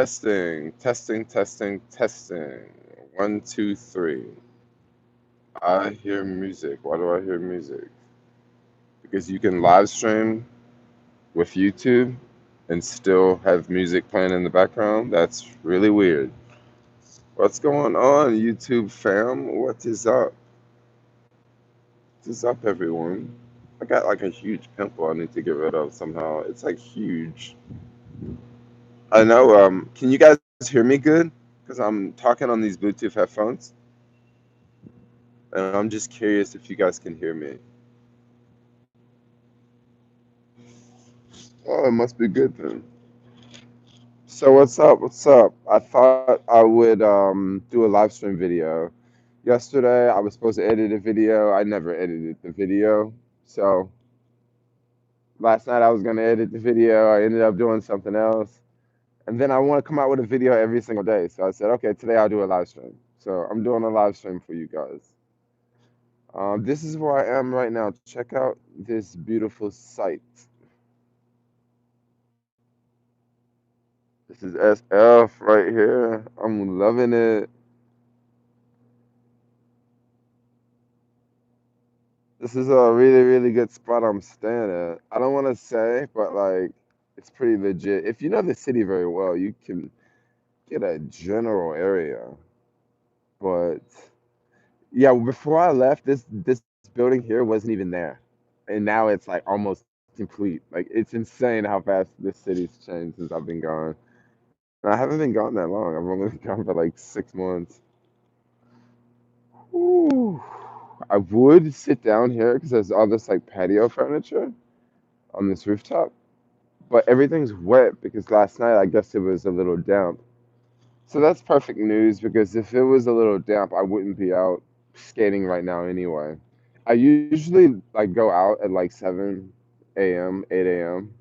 Testing, testing, testing, testing. One, two, three. I hear music. Why do I hear music? Because you can live stream with YouTube and still have music playing in the background. That's really weird. What's going on, YouTube fam? What is up? What is up, everyone? I got like a huge pimple I need to get rid of somehow. It's like huge. I know. Can you guys hear me good? Because I'm talking on these Bluetooth headphones, and I'm just curious if you guys can hear me. Oh, it must be good then. So what's up? What's up? I thought I would do a live stream video. Yesterday I was supposed to edit a video. I never edited the video. So last night I was gonna edit the video. I ended up doing something else. And then I want to come out with a video every single day. So I said, okay, today I'll do a live stream. So I'm doing a live stream for you guys. This is where I am right now. Check out this beautiful site. This is SF right here. I'm loving it. This is a really, really good spot I'm staying at. I don't want to say, but like, it's pretty legit. If you know the city very well, you can get a general area. But yeah, before I left, this building here wasn't even there, and now it's like almost complete. Like it's insane how fast this city's changed since I've been gone. And I haven't been gone that long. I've only been gone for like 6 months. Ooh. I would sit down here because there's all this like patio furniture on this rooftop, but everything's wet because last night I guess it was a little damp. So that's perfect news because if it was a little damp, I wouldn't be out skating right now anyway. I usually like go out at like 7 a.m., 8 a.m.,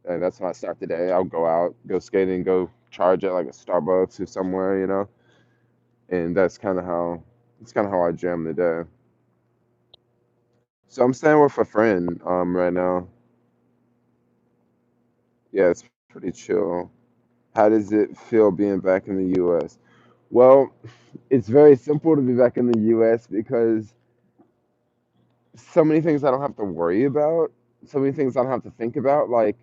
and that's when I start the day. I'll go out, go skating, go charge at like a Starbucks or somewhere, and that's kind of how I jam the day. So I'm staying with a friend right now. Yeah, it's pretty chill. How does it feel being back in the US? Well, it's very simple to be back in the US because so many things I don't have to worry about, so many things I don't have to think about, like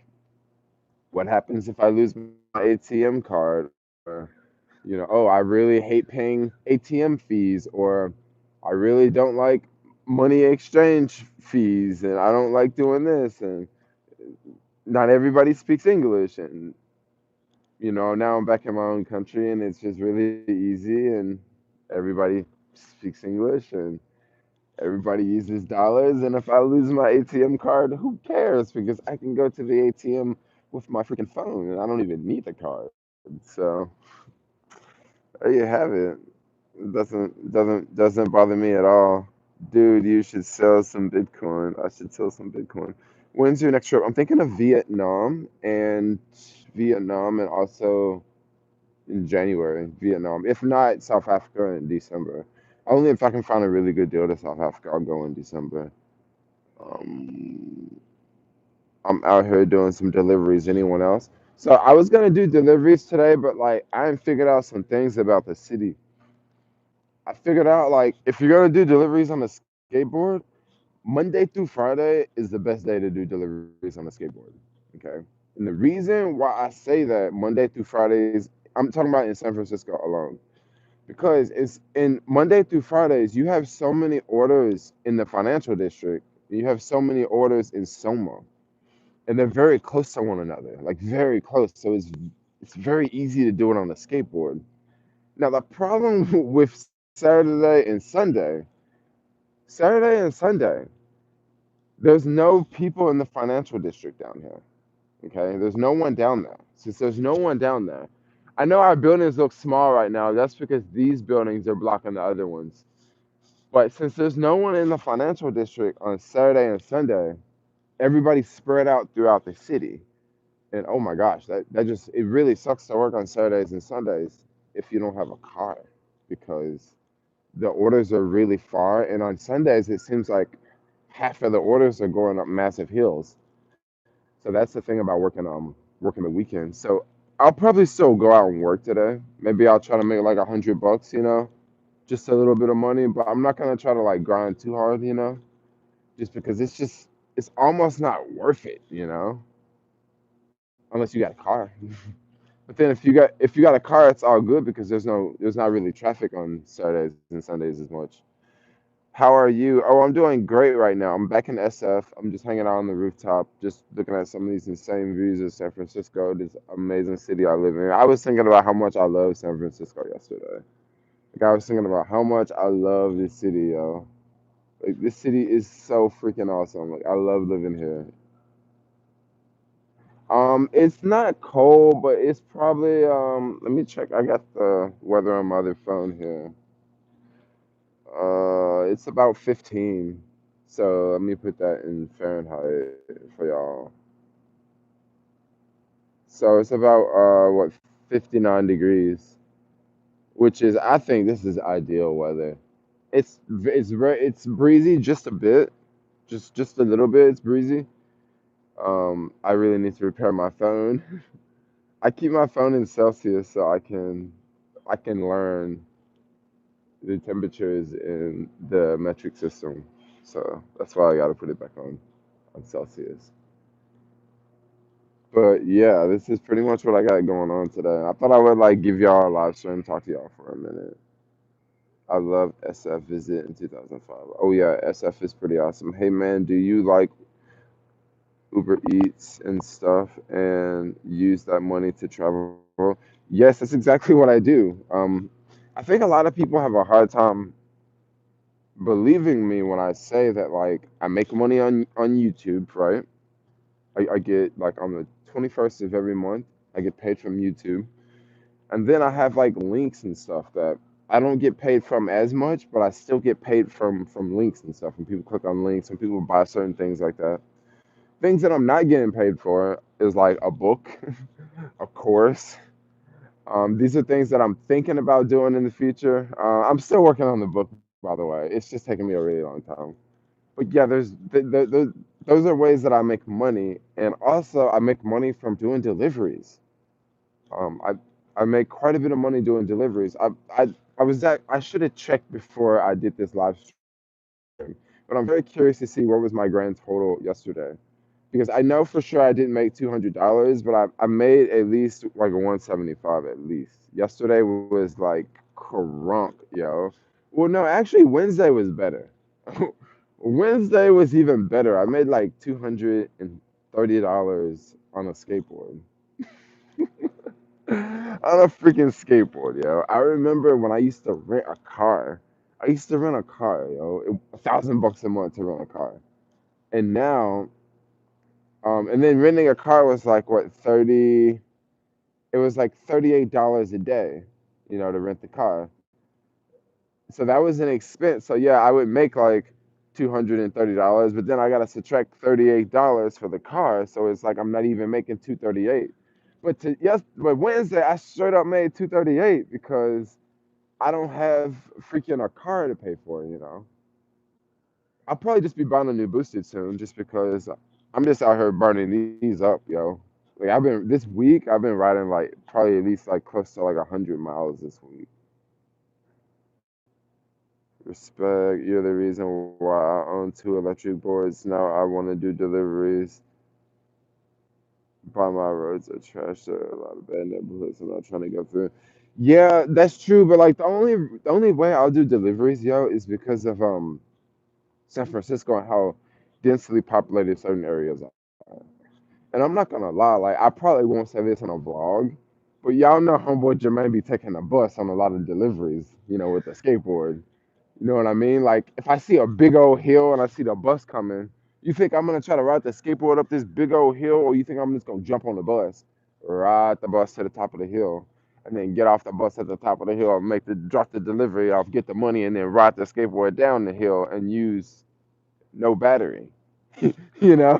what happens if I lose my ATM card, or oh, I really hate paying ATM fees, or I really don't like money exchange fees, and I don't like doing this, and not everybody speaks English, and now I'm back in my own country, and it's just really easy, and everybody speaks English, and everybody uses dollars, and if I lose my ATM card, who cares? Because I can go to the ATM with my freaking phone, and I don't even need the card. So there you have it. It doesn't bother me at all. Dude, you should sell some Bitcoin. I should sell some Bitcoin. When's your next trip? I'm thinking of Vietnam, and also in January, Vietnam. If not, South Africa in December. Only if I can find a really good deal to South Africa, I'll go in December. Um, I'm out here doing some deliveries. Anyone else? So I was gonna do deliveries today, but like I ain't figured out some things about the city. I figured out like if you're gonna do deliveries on a skateboard, Monday through Friday is the best day to do deliveries on a skateboard. Okay. And the reason why I say that Monday through Fridays, I'm talking about in San Francisco alone, because it's in Monday through Fridays, you have so many orders in the financial district, you have so many orders in Soma, and they're very close to one another, like very close. So it's very easy to do it on a skateboard. Now the problem with Saturday and Sunday, there's no people in the financial district down here. Okay, there's no one down there. Since there's no one down there, I know our buildings look small right now. That's because these buildings are blocking the other ones. But since there's no one in the financial district on Saturday and Sunday, everybody's spread out throughout the city. And oh my gosh, it really sucks to work on Saturdays and Sundays if you don't have a car because the orders are really far. And on Sundays, it seems like half of the orders are going up massive hills. So that's the thing about working the weekend. So I'll probably still go out and work today. Maybe I'll try to make like $100, just a little bit of money. But I'm not gonna try to like grind too hard, just because it's almost not worth it, unless you got a car. But then if you got a car, it's all good because there's not really traffic on Saturdays and Sundays as much. How are you? Oh, I'm doing great right now. I'm back in SF. I'm just hanging out on the rooftop, just looking at some of these insane views of San Francisco, this amazing city I live in. I was thinking about how much I love San Francisco yesterday. Like I was thinking about how much I love this city, yo. Like this city is so freaking awesome. Like I love living here. It's not cold, but it's probably let me check. I got the weather on my other phone here. It's about 15. So let me put that in Fahrenheit for y'all. So it's about what 59 degrees, which is I think this is ideal weather. It's breezy just a bit, just a little bit. It's breezy. I really need to repair my phone. I keep my phone in Celsius so I can learn the temperatures in the metric system. So that's why I got to put it back on Celsius. But yeah, this is pretty much what I got going on today. I thought I would like give y'all a live stream, talk to y'all for a minute. I love SF Visit in 2005. Oh yeah, SF is pretty awesome. Hey man, do you like Uber Eats and stuff and use that money to travel? Yes, that's exactly what I do. I think a lot of people have a hard time believing me when I say that like I make money on YouTube, right? I get like on the 21st of every month, I get paid from YouTube. And then I have like links and stuff that I don't get paid from as much, but I still get paid from links and stuff. When people click on links, when people buy certain things like that. Things that I'm not getting paid for is like a book, a course. These are things that I'm thinking about doing in the future. I'm still working on the book, by the way. It's just taking me a really long time. But yeah, those are ways that I make money, and also I make money from doing deliveries. Um, I I make quite a bit of money doing deliveries. I should have checked before I did this live stream, but I'm very curious to see what was my grand total yesterday because I know for sure I didn't make $200, but I made at least like 175 at least. Yesterday was like crunk, yo. Well, no, actually Wednesday was better. Wednesday was even better. I made like $230 on a skateboard. On a freaking skateboard, yo. I remember when I used to rent a car. I used to rent a car, yo. $1,000 a month to rent a car. And now, and then renting a car was like what 30? It was like $38 a day, to rent the car. So that was an expense. So yeah, I would make like $230, but then I gotta subtract $38 for the car. So it's like I'm not even making 238. But Wednesday I straight up made 238 because I don't have freaking a car to pay for. I'll probably just be buying a new boosted soon just because I'm just out here burning these up, yo. Like this week I've been riding like probably at least like close to like 100 miles this week. Respect, you're the reason why I own two electric boards. Now I want to do deliveries. By my roads are trash. There are a lot of bad neighborhoods I'm not trying to go through. Yeah, that's true, but like the only way I'll do deliveries, yo, is because of San Francisco and how densely populated certain areas are. And I'm not gonna lie, like I probably won't say this on a vlog, but y'all know homeboy Jermaine be taking a bus on a lot of deliveries, with the skateboard. You know what I mean? Like if I see a big old hill and I see the bus coming, you think I'm gonna try to ride the skateboard up this big old hill, or you think I'm just gonna jump on the bus, ride the bus to the top of the hill, and then get off the bus at the top of the hill, drop the delivery off, get the money, and then ride the skateboard down the hill and use no battery. you know?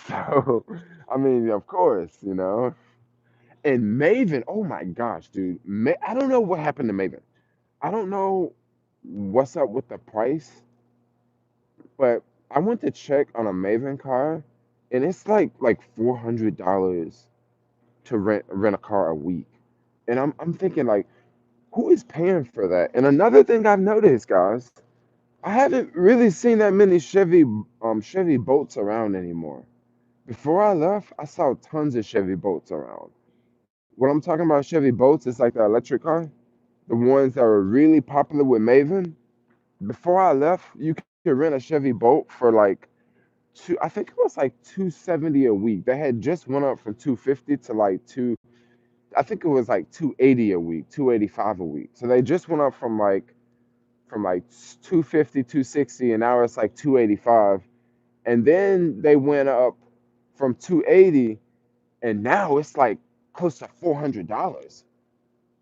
So I mean, of course. And Maven, oh my gosh, dude. I don't know what happened to Maven. I don't know what's up with the price, but I went to check on a Maven car, and it's like $400 to rent a car a week. And I'm thinking like, who is paying for that? And another thing I've noticed, guys, I haven't really seen that many Chevy Bolts around anymore. Before I left, I saw tons of Chevy Bolts around. What I'm talking about Chevy Bolts is like the electric car, the ones that were really popular with Maven. Before I left, you could rent a Chevy Bolt for like I think it was like 270 a week. They had just went up from 250 to like I think it was like 280 a week, 285 a week. So they just went up from like 250, 260, and now it's like 285. And then they went up from 280, and now it's like close to $400.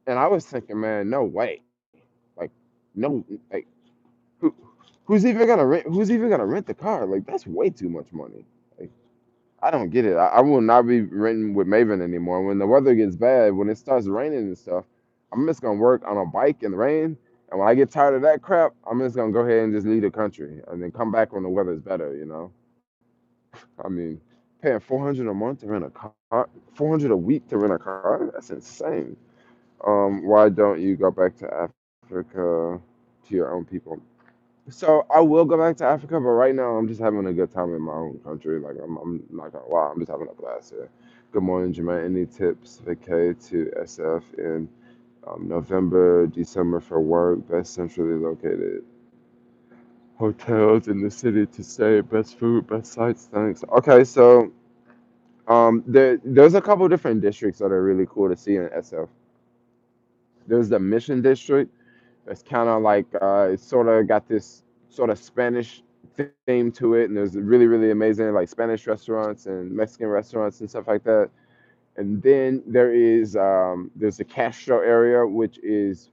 And I was thinking, man, no way. Like, no, like, who, who's even gonna rent the car? Like, that's way too much money. Like, I don't get it. I will not be renting with Maven anymore. When the weather gets bad, when it starts raining and stuff, I'm just gonna work on a bike in the rain. And when I get tired of that crap, I'm just gonna go ahead and just leave the country and then come back when the weather's better. I mean, paying 400 a month to rent a car, 400 a week to rent a car, that's insane. Why don't you go back to Africa to your own people? So I will go back to Africa, but right now I'm just having a good time in my own country. Like I'm not gonna lie, I'm just having a blast here. Good morning, Jermaine. Any tips, vacay to SF in November, December for work? Best centrally located hotels in the city to stay. Best food, best sites. Thanks. Okay, so there's a couple different districts that are really cool to see in SF. There's the Mission District. It's kind of like it's sort of got this sort of Spanish theme to it, and there's really amazing like Spanish restaurants and Mexican restaurants and stuff like that. And then there's the Castro area, which is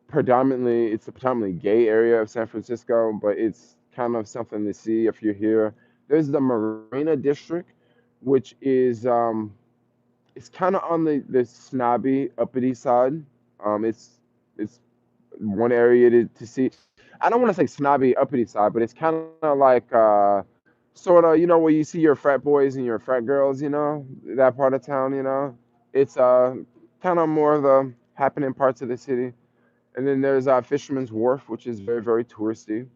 it's a predominantly gay area of San Francisco, but it's kind of something to see if you're here. There's the Marina District, which is it's kind of on the snobby uppity side. It's one area to see. I don't want to say snobby uppity side, but it's kind of like sort of where you see your frat boys and your frat girls, that part of town. It's kind of more of the happening parts of the city. And then there's Fisherman's Wharf, which is very touristy.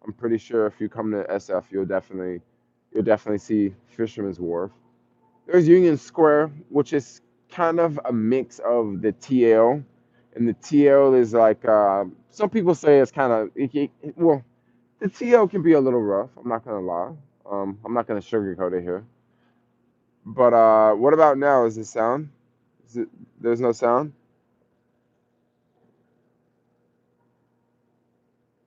I'm pretty sure if you come to SF, you'll definitely see Fisherman's Wharf. There's Union Square, which is kind of a mix of the TL, and the TL is like some people say it's kind of well, the TL can be a little rough. I'm not gonna lie. I'm not gonna sugarcoat it here. But what about now? Is it sound? There's no sound.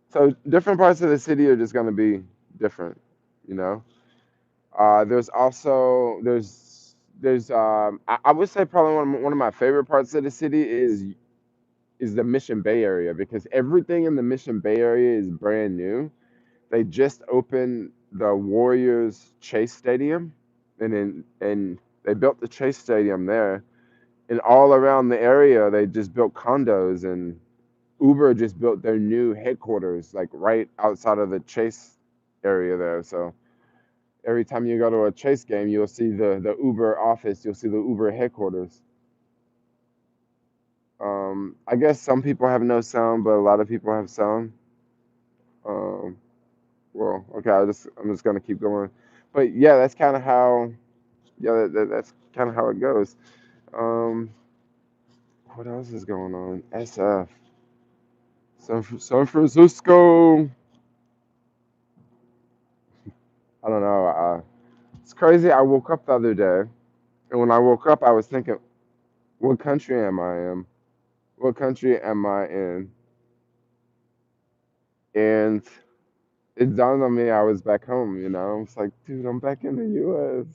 So different parts of the city are just gonna be different, you know. There's also I would say probably one of my favorite parts of the city is the Mission Bay area because everything in the Mission Bay area is brand new. They just opened the Warriors Chase Stadium, and they built the Chase Stadium there. And all around the area, they just built condos, and Uber just built their new headquarters like right outside of the Chase area there. So every time you go to a Chase game, you'll see the Uber office, you'll see the Uber headquarters. I guess some people have no sound, but a lot of people have sound. Um, well, okay, I'm just gonna keep going. But yeah, that's kind of how that's kind of how it goes. Um, what else is going on? SF, San Francisco. I don't know. It's crazy. I woke up the other day, and when I woke up, I was thinking, what country am I in? What country am I in? And it dawned on me I was back home. I was like, dude, I'm back in the U.S.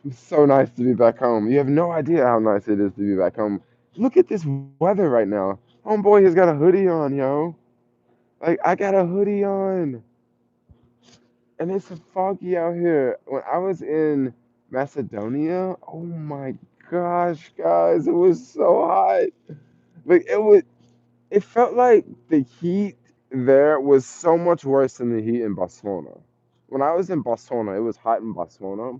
It's so nice to be back home. You have no idea how nice it is to be back home. Look at this weather right now. Homeboy has got a hoodie on, yo. Like, I got a hoodie on. And it's foggy out here. When I was in Macedonia, oh my gosh, guys, it was so hot. Like, it felt like the heat there was so much worse than the heat in Barcelona. When I was in Barcelona, it was hot in Barcelona.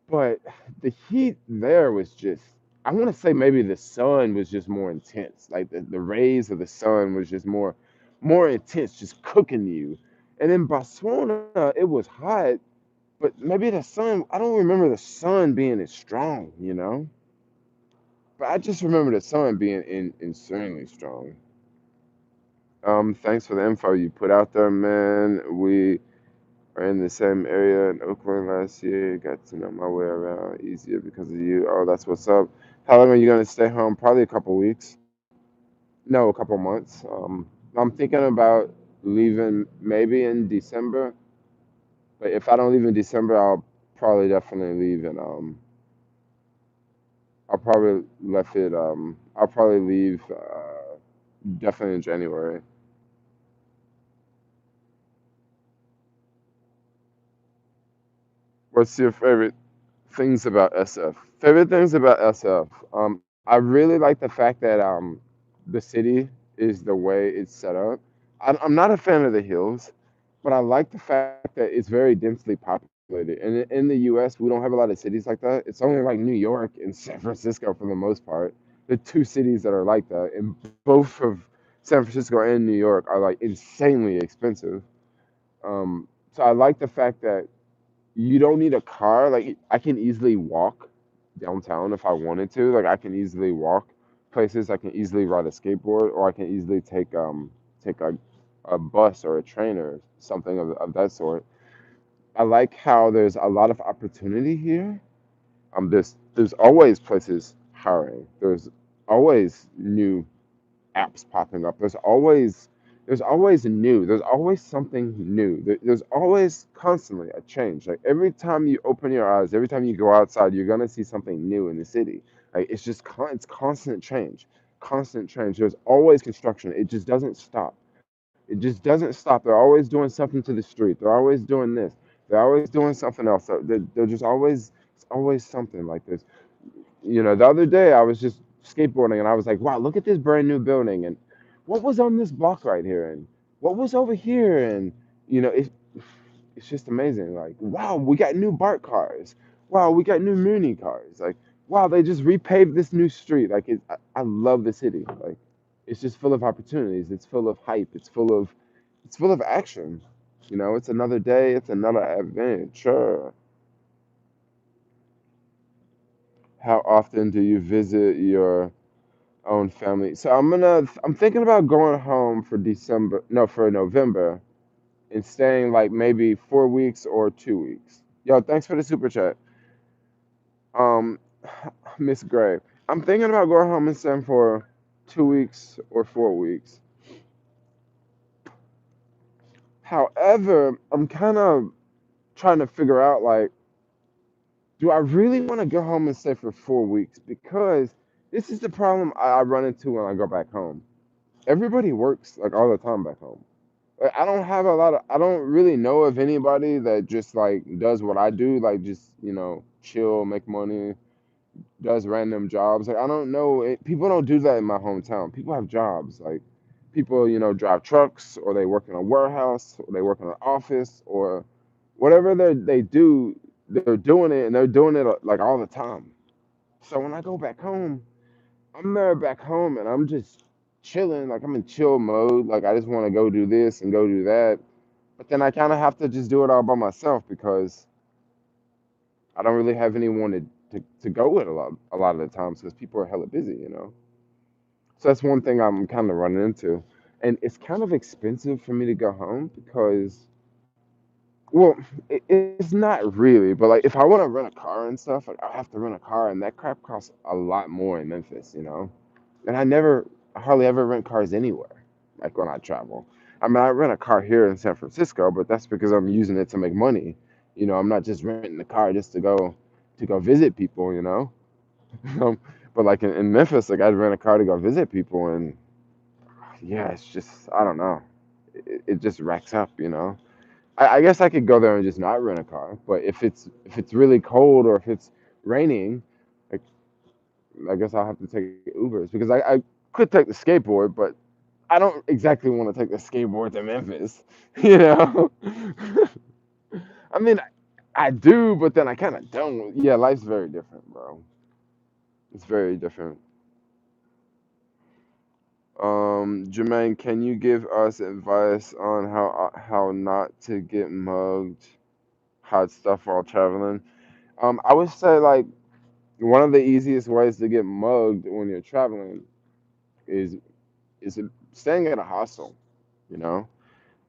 but the heat there was just, I want to say maybe the sun was just more intense. Like the rays of the sun was just more intense, just cooking you. And in Botswana, it was hot, but maybe the sun, I don't remember the sun being as strong, you know? But I just remember the sun being insanely strong. Thanks for the info you put out there, man. We are in the same area in Oakland last year. Got to know my way around easier because of you. Oh, that's what's up. How long are you gonna stay home? Probably a couple weeks. No, a couple months. I'm thinking about leaving maybe in December. But if I don't leave in December, I'll probably definitely leave in I'll probably left it I'll probably leave definitely in January. What's your favorite things about SF? Favorite things about SF. I really like the fact that the city is the way it's set up. I'm not a fan of the hills, but I like the fact that it's very densely populated. And in the U.S., we don't have a lot of cities like that. It's only like New York and San Francisco for the most part. The two cities that are like that, and both of San Francisco and New York are like insanely expensive. So I like the fact that you don't need a car. Like I can easily walk downtown if I wanted to. Like I can easily walk places. I can easily ride a skateboard, or I can easily take a bus or a train or something of that sort. I like how there's a lot of opportunity here. There's always places hiring. There's always new apps popping up. There's always new. There's always something new. There's always constantly a change. Like every time you open your eyes, every time you go outside, you're gonna see something new in the city. Like it's constant change, constant change. There's always construction. It just doesn't stop. It just doesn't stop. They're always doing something to the street. They're always doing this. They're always doing something else. They're just always, it's always something like this. The other day I was just skateboarding and I was like, wow, look at this brand new building and what was on this block right here and what was over here and you know, it, it's just amazing. Like, wow, we got new BART cars. Wow, we got new Muni cars. Like, wow, they just repaved this new street. Like, I love the city. Like, it's just full of opportunities. It's full of hype. It's full of action. It's another day. It's another adventure. How often do you visit your own family? So I'm thinking about going home for December, no, for November, and staying like maybe 4 weeks or 2 weeks. Yo, thanks for the super chat. Um, Miss Gray, I'm thinking about going home and staying for 2 weeks or 4 weeks. However, I'm kind of trying to figure out like, do I really want to go home and stay for 4 weeks? Because this is the problem I run into when I go back home. Everybody works like all the time back home. Like, I don't really know of anybody that just like does what I do, like just, chill, make money, does random jobs. Like I don't know, people don't do that in my hometown. People have jobs. Like people, drive trucks or they work in a warehouse or they work in an office or whatever they do, they're doing it and they're doing it like all the time. So when I go back home, I'm there back home and I'm just chilling, like I'm in chill mode. Like I just want to go do this and go do that. But then I kind of have to just do it all by myself because I don't really have anyone to go with a lot of the times because people are hella busy. So that's one thing I'm kind of running into. And it's kind of expensive for me to go home because, well, it's not really, but like if I want to rent a car and stuff, like I have to rent a car and that crap costs a lot more in Memphis. And I hardly ever rent cars anywhere, like when I travel. I mean, I rent a car here in San Francisco, but that's because I'm using it to make money. I'm not just renting the car just to go visit people. Um, but like in Memphis, like I'd rent a car to go visit people, and yeah, it's just I don't know, it just racks up. I guess I could go there and just not rent a car, but if it's really cold or if it's raining, like I guess I'll have to take Ubers because I could take the skateboard, but I don't exactly want to take the skateboard to Memphis. you know. I mean, I do, but then I kind of don't. Yeah, life's very different, bro. It's very different. Jermaine, can you give us advice on how not to get mugged, hot stuff while traveling? I would say like one of the easiest ways to get mugged when you're traveling is is staying at a hostel. You know,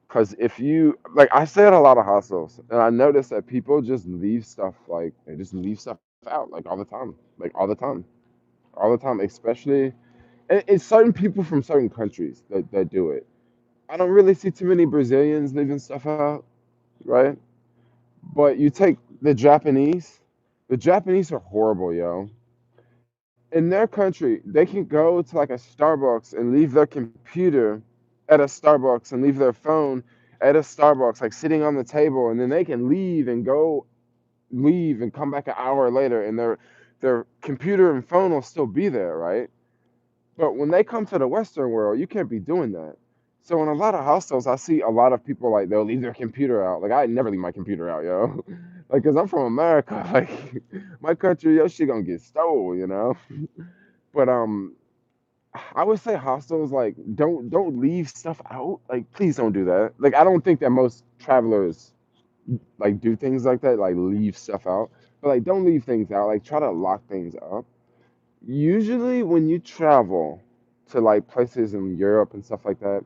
because if you like, I stay at a lot of hostels, and I notice that people just leave stuff like they just leave stuff out like all the time, like all the time, especially and it's certain people from certain countries that do it. I don't really see too many Brazilians leaving stuff out, right? But you take the Japanese are horrible, yo. In their country, they can go to like a Starbucks and leave their computer at a Starbucks and leave their phone at a Starbucks, like sitting on the table, and then they can leave and come back an hour later, and their computer and phone will still be there, right? But when they come to the Western world, you can't be doing that. So in a lot of hostels, I see a lot of people like they'll leave their computer out. Like I never leave my computer out, yo. Like, cause I'm from America. Like my country, yo, shit gonna get stole, you know. But I would say hostels like don't leave stuff out. Like please don't do that. Like I don't think that most travelers like do things like that, like leave stuff out. But like don't leave things out. Like try to lock things up. Usually when you travel to like places in Europe and stuff like that,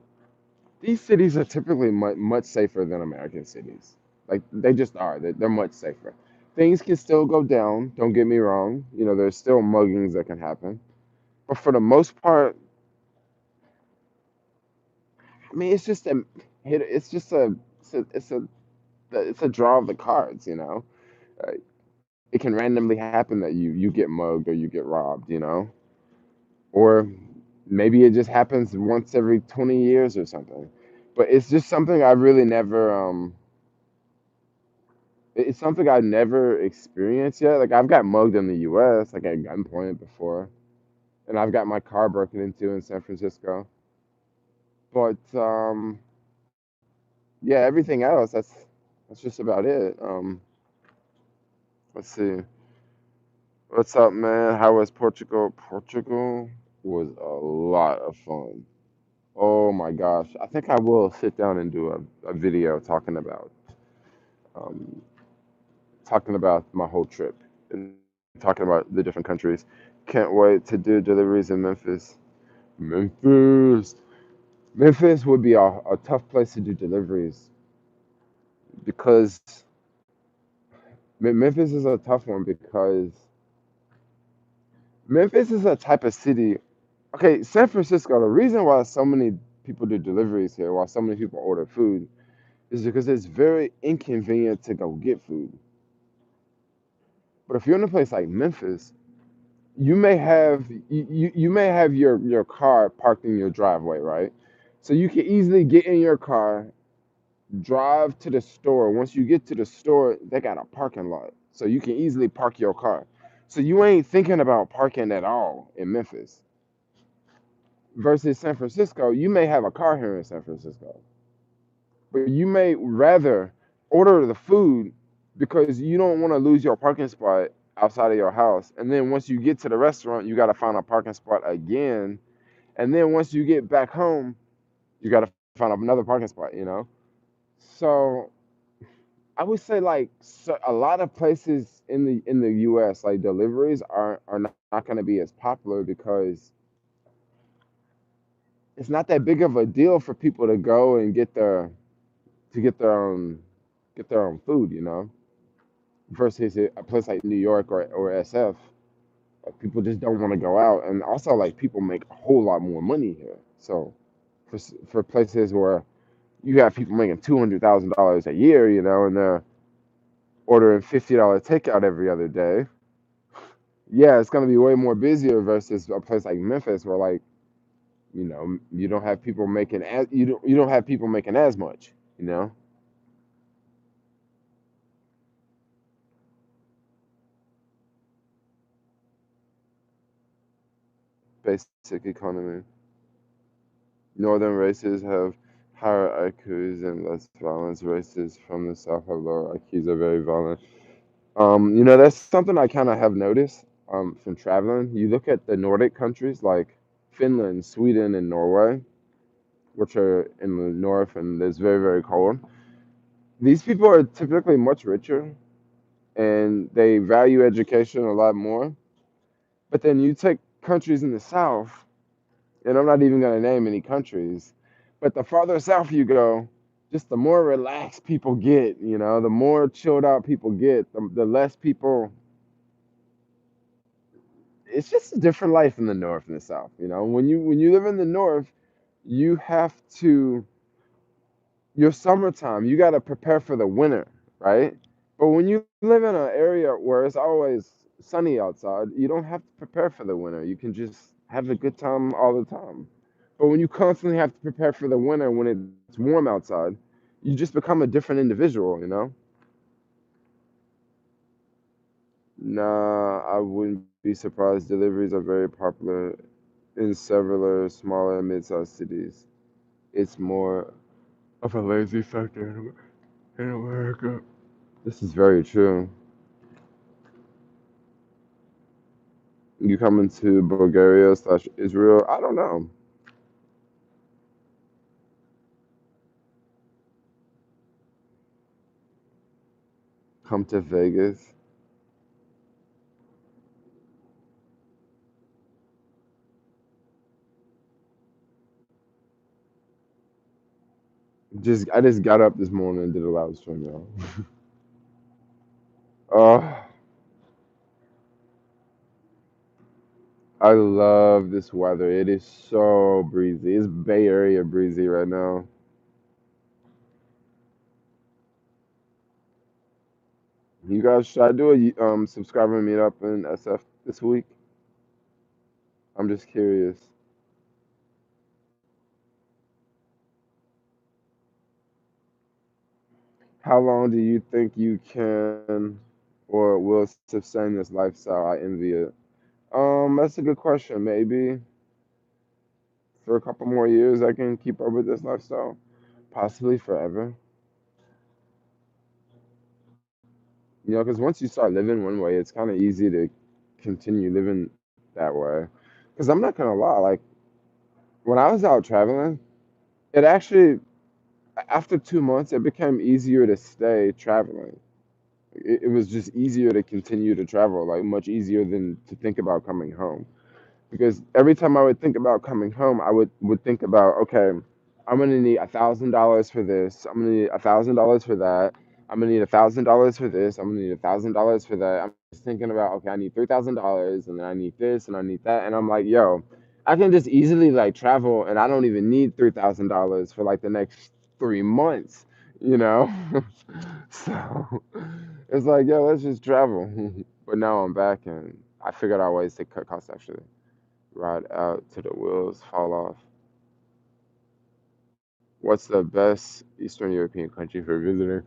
these cities are typically much safer than American cities. Like they just are. They're much safer. Things can still go down. Don't get me wrong. You know, there's still muggings that can happen. But for the most part, I mean, it's just a it's just a it's a draw of the cards. You know, uh, it can randomly happen that you get mugged or you get robbed. You know, or maybe it just happens once every 20 years or something. But it's just something I really never it's something I never experienced yet. Like I've got mugged in the US like at gunpoint before, and I've got my car broken into in San Francisco. But yeah, everything else that's just about it. Let's see. What's up, man? How was Portugal? Portugal was a lot of fun. Oh my gosh. I think I will sit down and do a video um, talking about my whole trip and talking about the different countries. Can't wait to do deliveries in Memphis. Memphis. Memphis would be a tough place to do deliveries because Memphis is a tough one because Memphis is a type of city. Okay, San Francisco, the reason why so many people do deliveries here, why so many people order food, is because it's very inconvenient to go get food. But if you're in a place like Memphis, you may have your car parked in your driveway, right? So you can easily get in your car, drive to the store. Once you get to the store, they got a parking lot. So you can easily park your car. So you ain't thinking about parking at all in Memphis. Versus San Francisco, you may have a car here in San Francisco, but you may rather order the food because you don't want to lose your parking spot outside of your house. And then once you get to the restaurant, you got to find a parking spot again. And then once you get back home, you got to find another parking spot, you know? So I would say like a lot of places in the US like deliveries are not going to be as popular because it's not that big of a deal for people to go and to get their own food, you know, versus a place like New York or SF. People just don't want to go out, and also like people make a whole lot more money here. So for places where you have people making $200,000 a year, you know, and they're ordering $50 takeout every other day. Yeah, it's gonna be way more busier versus a place like Memphis where like you know you don't have people making as you don't have people making as much, you know, basic economy. Northern races Higher IQs and less violence. Races from the south have lower IQs are very violent. That's something I kind of have noticed from traveling. You look at the Nordic countries like Finland, Sweden, and Norway, which are in the north and it's very, very cold. These people are typically much richer and they value education a lot more. But then you take countries in the south, and I'm not even going to name any countries, but the farther south you go, just the more relaxed people get, the more chilled out people get, the less people. It's just a different life in the north and the south. When you live in the north, you have to your summertime. You got to prepare for the winter, right? But when you live in an area where it's always sunny outside, you don't have to prepare for the winter. You can just have a good time all the time. But when you constantly have to prepare for the winter when it's warm outside, you just become a different individual. Nah, I wouldn't be surprised. Deliveries are very popular in several smaller mid-sized cities. It's more of a lazy sector in America. This is very true. You coming to Bulgaria/Israel? I don't know. Come to Vegas. I just got up this morning and did a live stream, y'all. Oh, I love this weather. It is so breezy. It's Bay Area breezy right now. You guys, should I do a subscriber meetup in SF this week? I'm just curious. How long do you think you can or will sustain this lifestyle? I envy it. That's a good question. Maybe for a couple more years, I can keep up with this lifestyle. Possibly forever. Because once you start living one way, it's kind of easy to continue living that way. Because I'm not gonna lie, like when I was out traveling, it actually after 2 months, it became easier to stay traveling. It was just easier to continue to travel, like much easier than to think about coming home. Because every time I would think about coming home, I would think about, okay, I'm gonna need $1,000 for this. I'm gonna need $1,000 for that. I'm gonna need $1,000 for this. I'm gonna need $1,000 for that. I'm just thinking about, okay, I need $3,000, and then I need this, and I need that, and I'm like, yo, I can just easily like travel, and I don't even need $3,000 for like the next 3 months, you know. So it's like, yo, let's just travel. But now I'm back, and I figured out ways to cut costs actually. Ride out till the wheels fall off. What's the best Eastern European country for visiting?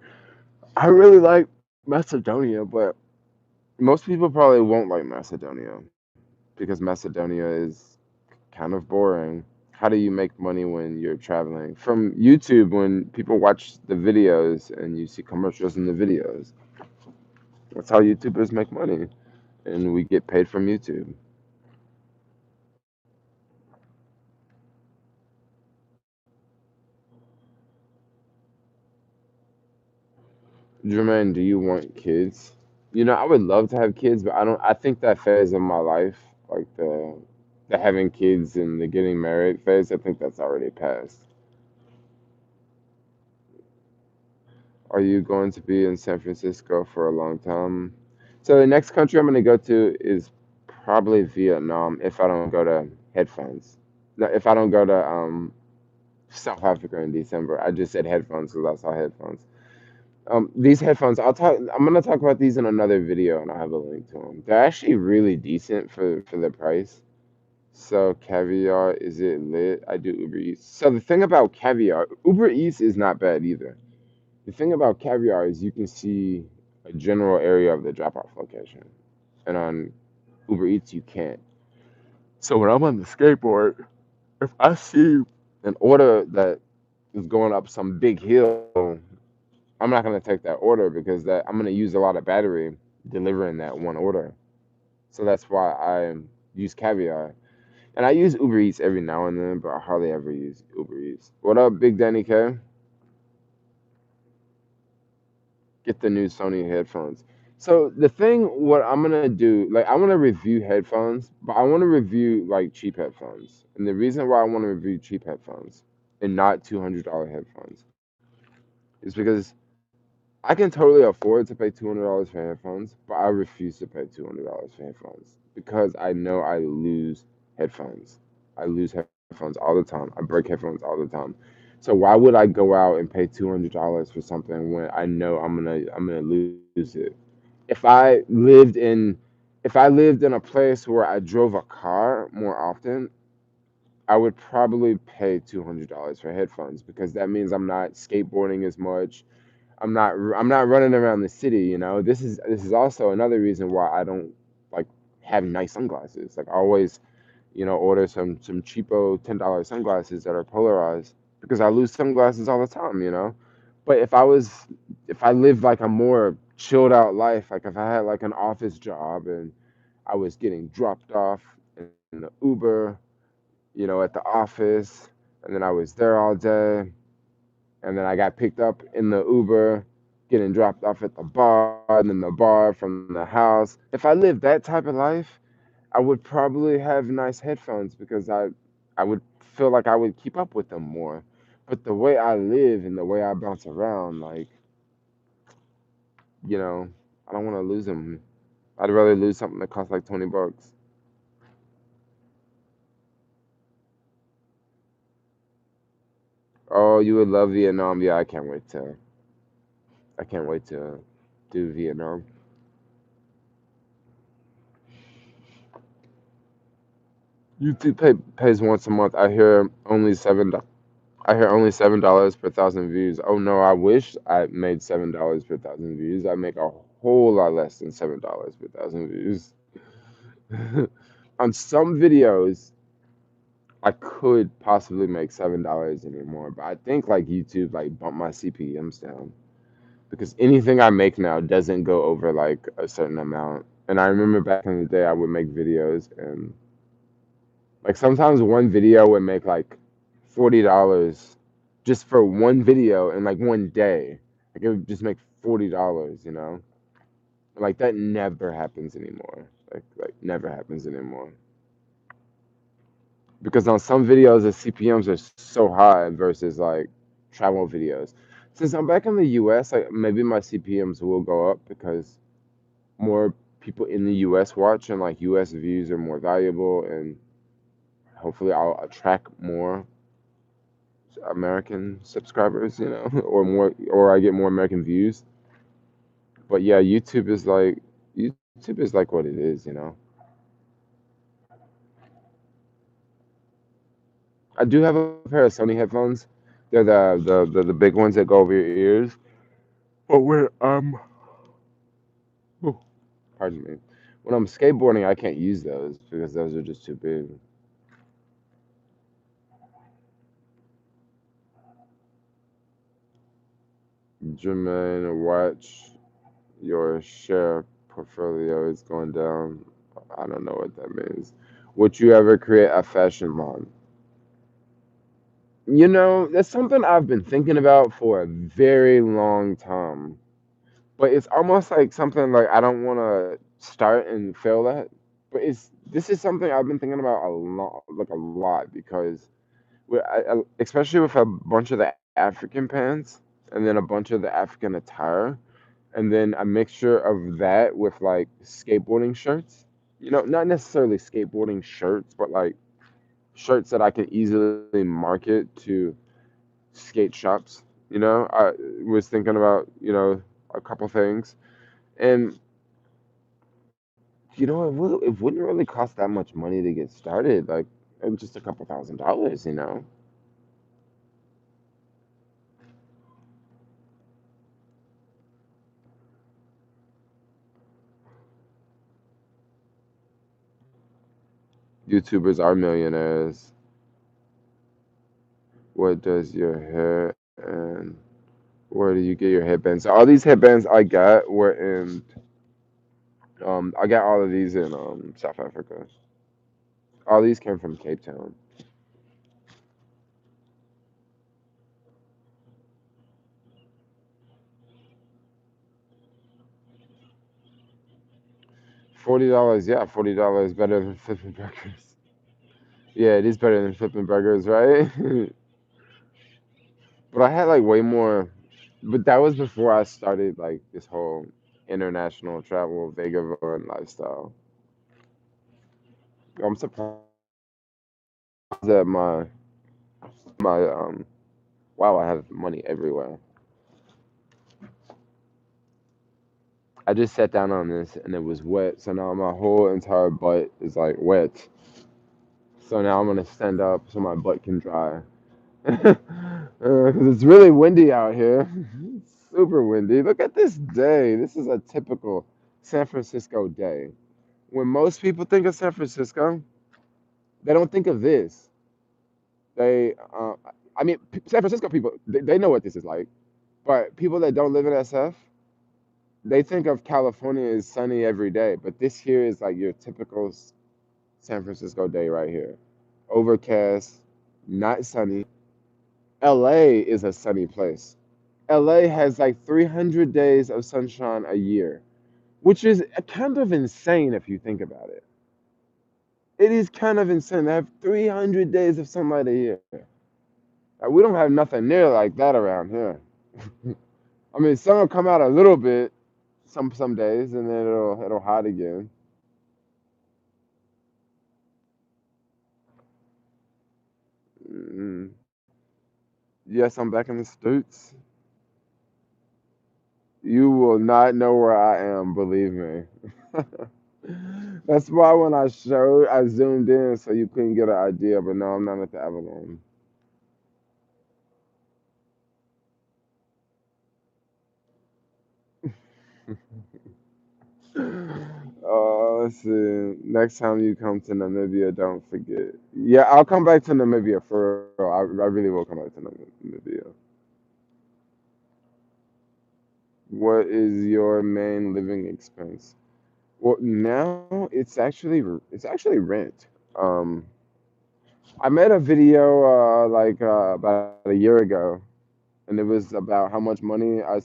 I really like Macedonia, but most people probably won't like Macedonia because Macedonia is kind of boring. How do you make money when you're traveling? From YouTube, when people watch the videos and you see commercials in the videos, that's how YouTubers make money, and we get paid from YouTube. Jermaine, do you want kids? I would love to have kids, but I don't. I think that phase of my life, like the having kids and the getting married phase, I think that's already passed. Are you going to be in San Francisco for a long time? So the next country I'm going to go to is probably Vietnam if I don't go to headphones. No, if I don't go to South Africa in December. I just said headphones because I saw headphones. These headphones, I'm gonna talk about these in another video, and I'll have a link to them. They're actually really decent for the price. So caviar, is it lit? I do Uber Eats. So the thing about caviar, Uber Eats is not bad either. The thing about caviar is you can see a general area of the drop-off location, and on Uber Eats you can't. So when I'm on the skateboard, if I see an order that is going up some big hill, I'm not gonna take that order because that I'm gonna use a lot of battery delivering that one order. So that's why I use Caviar. And I use Uber Eats every now and then, but I hardly ever use Uber Eats. What up, Big Danny K? Get the new Sony headphones. So the thing, what I'm gonna do, like I want to review headphones, but I want to review like cheap headphones. And the reason why I want to review cheap headphones and not $200 headphones is because I can totally afford to pay $200 for headphones, but I refuse to pay $200 for headphones because I know I lose headphones. I lose headphones all the time. I break headphones all the time. So why would I go out and pay $200 for something when I know I'm gonna lose it? If I lived in if I lived in a place where I drove a car more often, I would probably pay $200 for headphones because that means I'm not skateboarding as much. I'm not running around the city, you know. This is also another reason why I don't like have nice sunglasses. Like I always, order some cheapo $10 sunglasses that are polarized because I lose sunglasses all the time, you know. But if I lived like a more chilled out life, like if I had like an office job and I was getting dropped off in the Uber, at the office, and then I was there all day, and then I got picked up in the Uber, getting dropped off at the bar, and then the bar from the house. If I lived that type of life, I would probably have nice headphones because I would feel like I would keep up with them more. But the way I live and the way I bounce around, like, you know, I don't want to lose them. I'd rather lose something that costs like $20. Oh, you would love Vietnam. Yeah, I can't wait to do Vietnam. YouTube pays once a month. I hear only $7 per thousand views. Oh no, I wish I made $7 per thousand views. I make a whole lot less than $7 per thousand views. On some videos, I could possibly make $7 anymore, but I think like YouTube like bumped my CPMs down because anything I make now doesn't go over like a certain amount. And I remember back in the day, I would make videos and like sometimes one video would make like $40 just for one video in like one day. Like it would just make $40, you know? Like that never happens anymore. Like never happens anymore. Because on some videos the CPMs are so high versus like travel videos. Since I'm back in the US, like maybe my CPMs will go up because more people in the US watch and like US views are more valuable and hopefully I'll attract more American subscribers, or more, or I get more American views. But yeah, YouTube is like what it is. I do have a pair of Sony headphones. They're the big ones that go over your ears. But oh, pardon me, when I'm skateboarding, I can't use those because those are just too big. Jermaine, watch your share portfolio is going down. I don't know what that means. Would you ever create a fashion line? That's something I've been thinking about for a very long time. But it's almost like something like I don't want to start and fail at. But this is something I've been thinking about a lot, like a lot, because especially with a bunch of the African pants and then a bunch of the African attire, and then a mixture of that with like skateboarding shirts. Not necessarily skateboarding shirts, but like shirts that I can easily market to skate shops. I was thinking about, a couple things. And, it wouldn't really cost that much money to get started. Like, just a couple $1,000s. YouTubers are millionaires. What does your hair and where do you get your headbands? All these headbands I got were in I got all of these in South Africa. All these came from Cape Town. $40, yeah, $40 better than flipping burgers. Yeah, it is better than flipping burgers, right? But I had like way more. But that was before I started like this whole international travel vagabond lifestyle. I'm surprised that my wow, I have money everywhere. I just sat down on this and it was wet, so now my whole entire butt is like wet. So now I'm gonna stand up so my butt can dry. Because it's really windy out here. It's super windy. Look at this day. This is a typical San Francisco day. When most people think of San Francisco, they don't think of this. They, I mean, San Francisco people, they know what this is like. But people that don't live in SF, they think of California as sunny every day. But this here is like your typical San Francisco day right here. Overcast, not sunny. LA is a sunny place. LA has like 300 days of sunshine a year, which is kind of insane if you think about it. It is kind of insane to have 300 days of sunlight a year. Like, we don't have nothing near like that around here. I mean, sun will come out a little bit some days, and then it'll hide again. Mm, yes, I'm back in the States. You will not know where I am, believe me. That's why when I zoomed in so you couldn't get an idea, but no, I'm not at the Avalon. Let's see. Next time you come to Namibia, don't forget. Yeah, I'll come back to Namibia for real. I really will come back to Namibia. What is your main living expense? Well, now it's actually rent. Um, I made a video about a year ago, and it was about how much money how,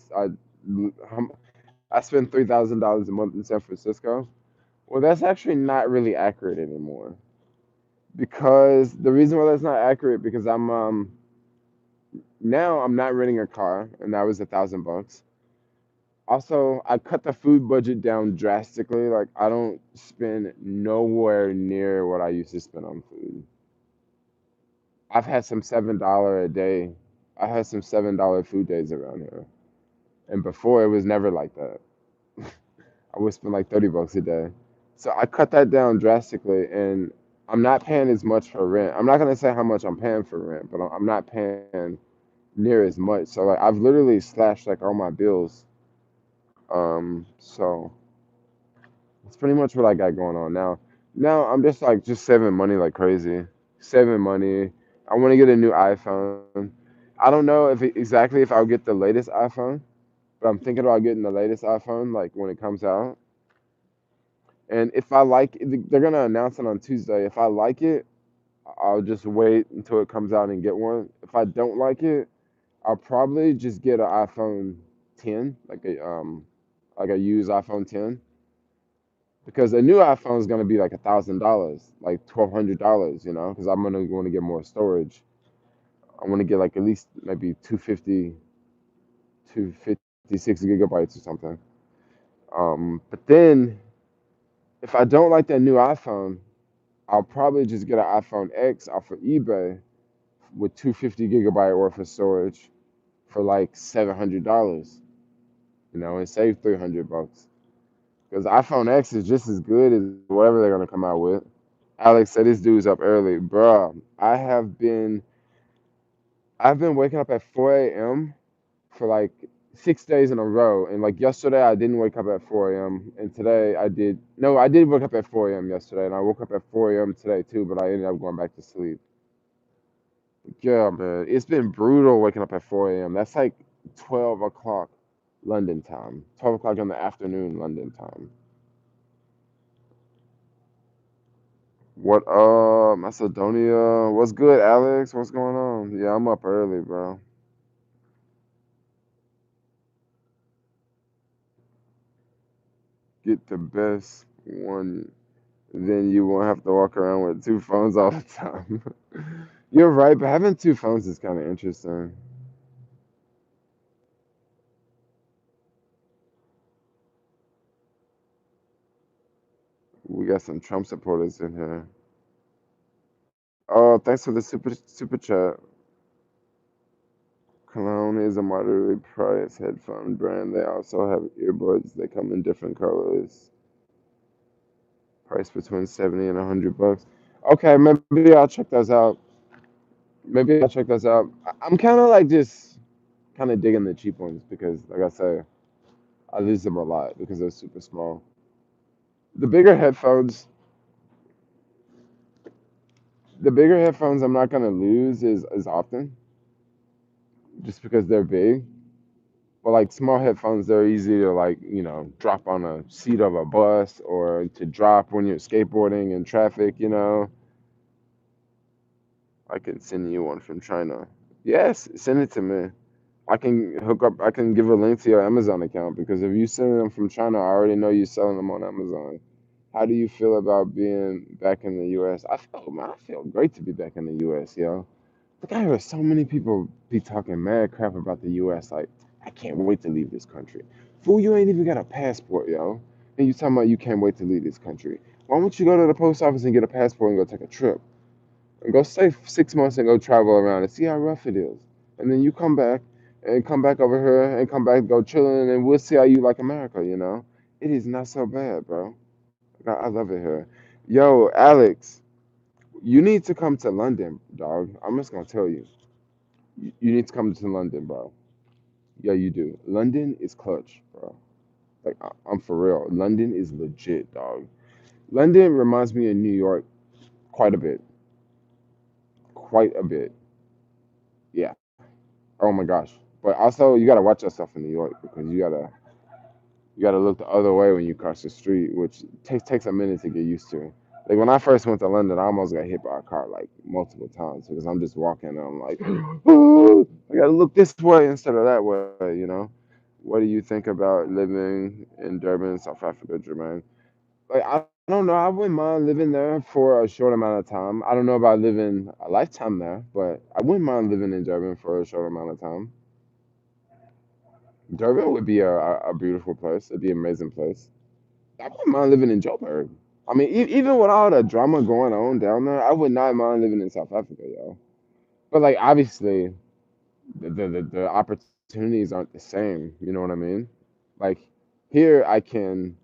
I spend $3,000 a month in San Francisco. Well, that's actually not really accurate anymore. Because the reason why that's not accurate because I'm now I'm not renting a car, and that was $1,000. Also, I cut the food budget down drastically. Like I don't spend nowhere near what I used to spend on food. I've had some $7 a day. I had some $7 food days around here, and before it was never like that. I would spend like $30 a day. So I cut that down drastically, and I'm not paying as much for rent. I'm not gonna say how much I'm paying for rent, but I'm not paying near as much. So like I've literally slashed like all my bills. So that's pretty much what I got going on now. Now I'm just saving money like crazy. Saving money. I want to get a new iPhone. I don't know exactly if I'll get the latest iPhone, but I'm thinking about getting the latest iPhone like when it comes out. And if I like it, they're gonna announce it on Tuesday. If I like it, I'll just wait until it comes out and get one. If I don't like it, I'll probably just get an iPhone 10, like a used iPhone 10, because a new iPhone is gonna be like $1,000, like $1,200, because I'm gonna want to get more storage. I want to get like at least maybe 256 gigabytes or something. But then if I don't like that new iPhone, I'll probably just get an iPhone X off of eBay with 250 gigabyte worth of storage for like $700, and save $300. Because iPhone X is just as good as whatever they're gonna come out with. Alex said this dude's up early, bruh. I've been waking up at 4 a.m. for like 6 days in a row, and like yesterday I didn't wake up at 4 a.m. and today I did. No, I did wake up at 4 a.m. yesterday, and I woke up at 4 a.m. today too, but I ended up going back to sleep. Yeah, man, it's been brutal waking up at 4 a.m. That's like 12 o'clock London time, 12 o'clock in the afternoon London time. What Macedonia? What's good, Alex? What's going on? Yeah, I'm up early, bro. Get the best one, then you won't have to walk around with two phones all the time. You're right, but having two phones is kind of interesting. We got some Trump supporters in here. Oh, thanks for the super chat. Cologne is a moderately priced headphone brand. They also have earbuds. They come in different colors. Price between 70 and $100. Okay, maybe I'll check those out. Maybe I'll check those out. I'm kind of like just kind of digging the cheap ones because, like I say, I lose them a lot because they're super small. The bigger headphones, the bigger headphones, I'm not gonna lose as often just because they're big. But like small headphones, they're easy to like drop on a seat of a bus or to drop when you're skateboarding in traffic. I can send you one from China. Yes, send it to me. I can hook up. I can give a link to your Amazon account because if you send them from China, I already know you're selling them on Amazon. How do you feel about being back in the U.S.? I feel great to be back in the U.S. Yo. Look, I heard so many people be talking mad crap about the U.S. Like, I can't wait to leave this country. Fool, you ain't even got a passport, yo. And you talking about you can't wait to leave this country. Why don't you go to the post office and get a passport and go take a trip? And go stay 6 months and go travel around and see how rough it is. And then you come back and come back over here and come back, go chilling, and we'll see how you like America. It is not so bad, bro. I love it here. Yo, Alex, you need to come to London, dog. I'm just gonna tell you. You need to come to London, bro. Yeah, you do. London is clutch, bro. Like I'm for real. London is legit, dog. London reminds me of New York quite a bit. Quite a bit. Yeah. Oh my gosh. But also you gotta watch yourself in New York because you gotta look the other way when you cross the street, which takes a minute to get used to. Like when I first went to London, I almost got hit by a car like multiple times because I'm just walking and I'm like, oh, I gotta look this way instead of that way. What do you think about living in Durban, South Africa, Jermaine? Like I don't know, I wouldn't mind living there for a short amount of time. I don't know about living a lifetime there, but I wouldn't mind living in Durban for a short amount of time. Durban would be a beautiful place. It'd be an amazing place. I wouldn't mind living in Joburg. I mean, even with all the drama going on down there, I would not mind living in South Africa, yo. But like, obviously, the opportunities aren't the same. You know what I mean? Like here, I can.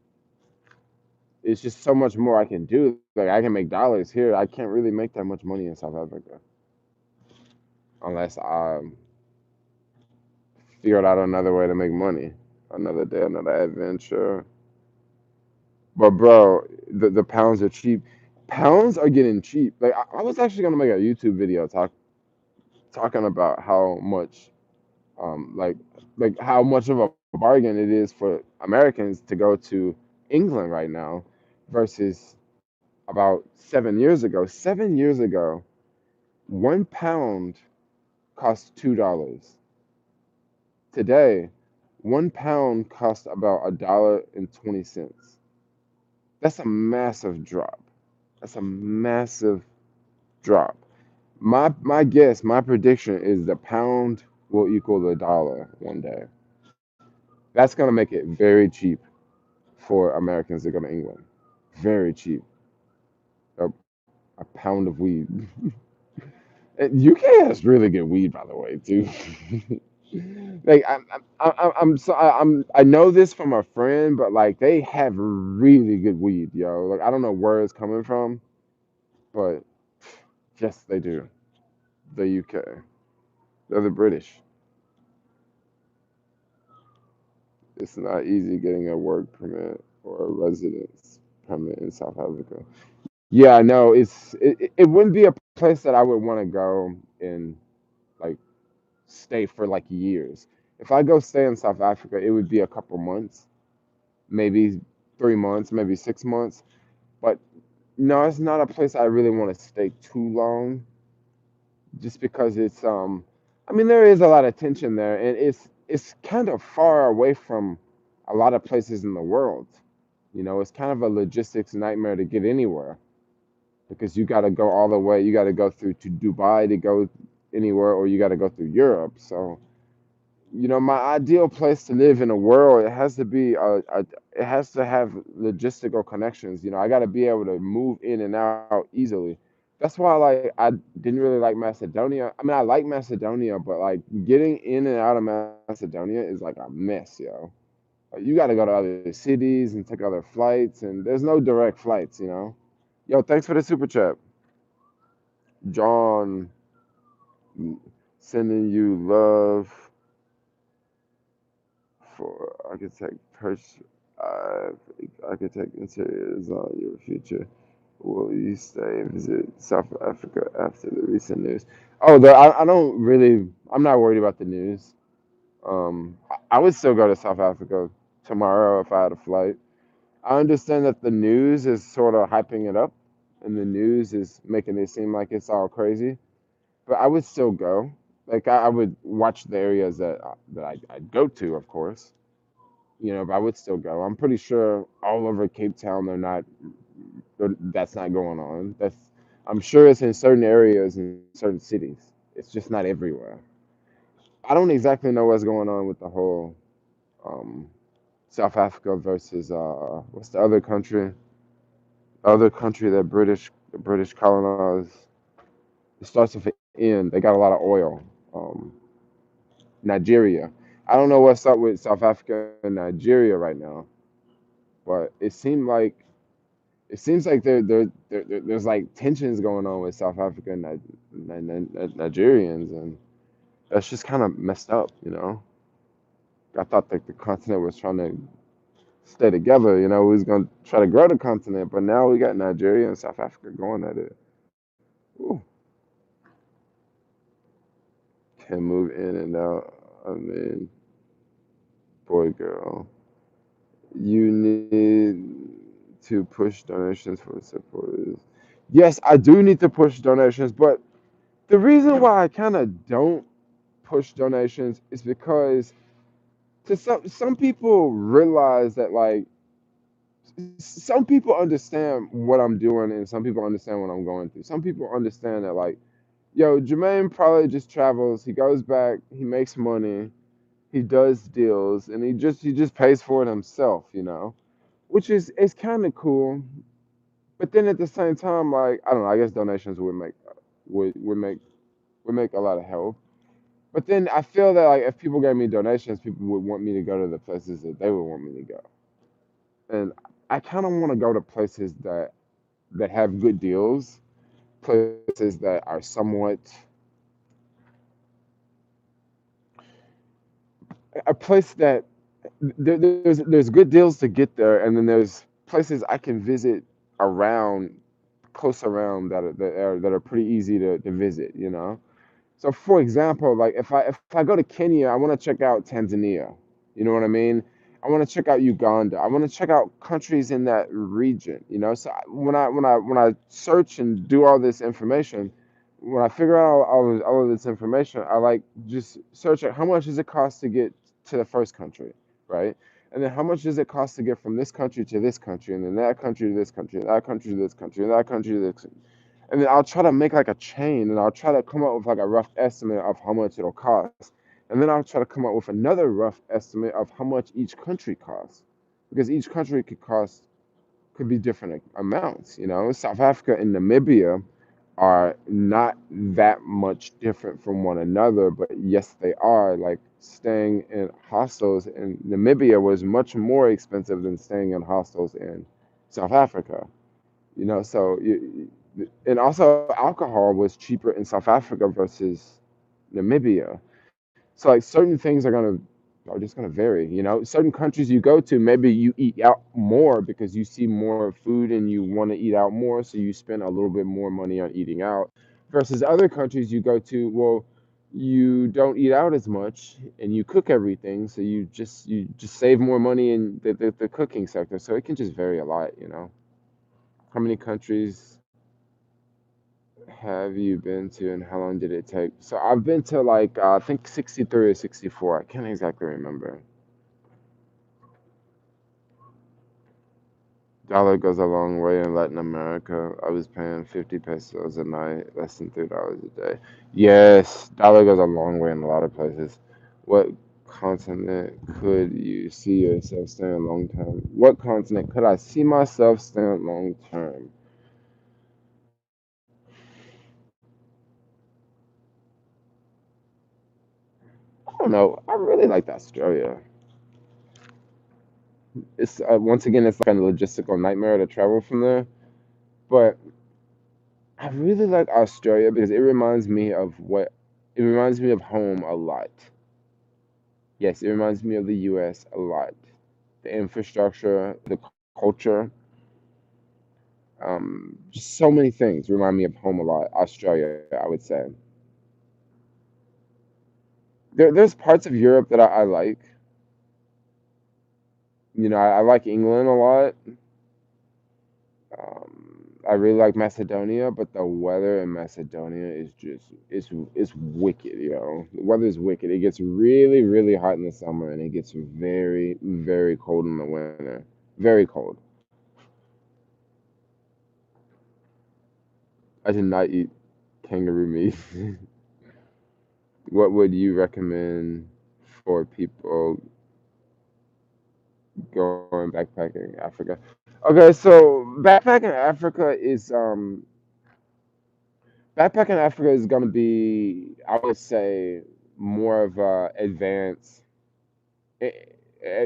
It's just so much more I can do. Like I can make dollars here. I can't really make that much money in South Africa unless I figured out another way to make money. Another day, another adventure. But bro, the pounds are cheap. Pounds are getting cheap. Like I was actually gonna make a YouTube video talking about how much like how much of a bargain it is for Americans to go to England right now versus about 7 years ago. 7 years ago, 1 pound cost $2. Today, 1 pound costs about $1.20. That's a massive drop. That's a massive drop. My guess, my prediction is the pound will equal the dollar one day. That's gonna make it very cheap for Americans to go to England. Very cheap. A, a pound of weed. And UK has really good weed, by the way, too. Like I know this from a friend, but like they have really good weed, yo. Like I don't know where it's coming from, but yes, they do. The UK, they're the British. It's not easy getting a work permit or a residence permit in South Africa. Yeah, I know. It wouldn't be a place that I would want to go and like stay for like years. If I go stay in South Africa, it would be a couple months, maybe 3 months, maybe 6 months. But no, it's not a place I really want to stay too long, just because I mean, there is a lot of tension there, and it's kind of far away from a lot of places in the world. It's kind of a logistics nightmare to get anywhere, because you got to go all the way. You got to go through to Dubai to go anywhere, or you got to go through Europe. So, my ideal place to live in the world, it has to be it has to have logistical connections. I got to be able to move in and out easily. That's why, like, I didn't really like Macedonia. I mean, I like Macedonia, but like getting in and out of Macedonia is like a mess, yo. Like, you got to go to other cities and take other flights, and there's no direct flights. Yo, thanks for the super chat, John. Sending you love for architect uh, architect interiors on your future. Will you stay and visit South Africa after the recent news? Oh, I don't really. I'm not worried about the news. I would still go to South Africa tomorrow if I had a flight. I understand that the news is sort of hyping it up, and the news is making it seem like it's all crazy. But I would still go. Like, I would watch the areas I'd go to, of course. But I would still go. I'm pretty sure all over Cape Town that's not going on. I'm sure it's in certain areas in certain cities. It's just not everywhere. I don't exactly know what's going on with the whole um, South Africa versus what's the other country? Other country that British colonized. It starts with an N. They got a lot of oil. Um, Nigeria. I don't know what's up with South Africa and Nigeria right now, but it seems like there's like tensions going on with South Africa and Nigerians, and that's just kind of messed up. I thought that the continent was trying to stay together. We was gonna try to grow the continent, but now we got Nigeria and South Africa going at it. Ooh, can move in and out. I mean, boy, girl, you need to push donations for supporters. Yes, I do need to push donations, but the reason why I kind of don't push donations is because to some people realize that, like, some people understand what I'm doing and some people understand what I'm going through. Some people understand that, like, yo, Jermaine probably just travels, he goes back, he makes money, he does deals, and he just pays for it himself, which is it's kind of cool. But then at the same time, like, I don't know, I guess donations would make a lot of help. But then I feel that, like, if people gave me donations, people would want me to go to the places that they would want me to go. And I kind of want to go to places that have good deals, places that are somewhat a place that there's good deals to get there, and then there's places I can visit around, close around, that are pretty easy to visit. So, for example, like, if I go to Kenya, I want to check out Tanzania. You know what I mean? I want to check out Uganda. I want to check out countries in that region. So when I search and do all this information, when I figure out all of this information, I like just search how much does it cost to get to the first country, right? And then how much does it cost to get from this country to this country, and then that country to this country, and that country to this country, and that country to this, and then I'll try to make like a chain, and I'll try to come up with like a rough estimate of how much it'll cost, and then I'll try to come up with another rough estimate of how much each country costs, because each country could be different amounts. South Africa and Namibia are not that much different from one another, but yes, they are. Like, staying in hostels in Namibia was much more expensive than staying in hostels in South Africa. So and also alcohol was cheaper in South Africa versus Namibia. So, like, certain things are just gonna vary. Certain countries you go to, maybe you eat out more because you see more food and you want to eat out more, so you spend a little bit more money on eating out. versus other countries you go to, well, you don't eat out as much and you cook everything, so you just save more money in the cooking sector. So it can just vary a lot, you know. How many countries have you been to and how long did it take? So I've been to like I think 63 or 64. I can't exactly remember. Dollar goes a long way in Latin America. I was paying 50 pesos a night, less than $3 a day. Yes, dollar goes a long way in a lot of places. What continent could you see yourself staying long term? What continent could I see myself staying long term? I don't know. I really like Australia. It's once again, it's like a logistical nightmare to travel from there, but I really like Australia because it reminds me of home a lot. Yes, it reminds me of the US a lot. The infrastructure, the culture, just so many things remind me of home a lot. Australia, I would say. There's parts of Europe that I like. You know, I like England a lot. I really like Macedonia, but the weather in Macedonia is just it's wicked, you know. The weather is wicked. It gets really, really hot in the summer and it gets very, very cold in the winter. Very cold. I did not eat kangaroo meat. What would you recommend for people going backpacking in Africa? Okay, so backpacking in Africa is gonna be, I would say, more of a advanced eh,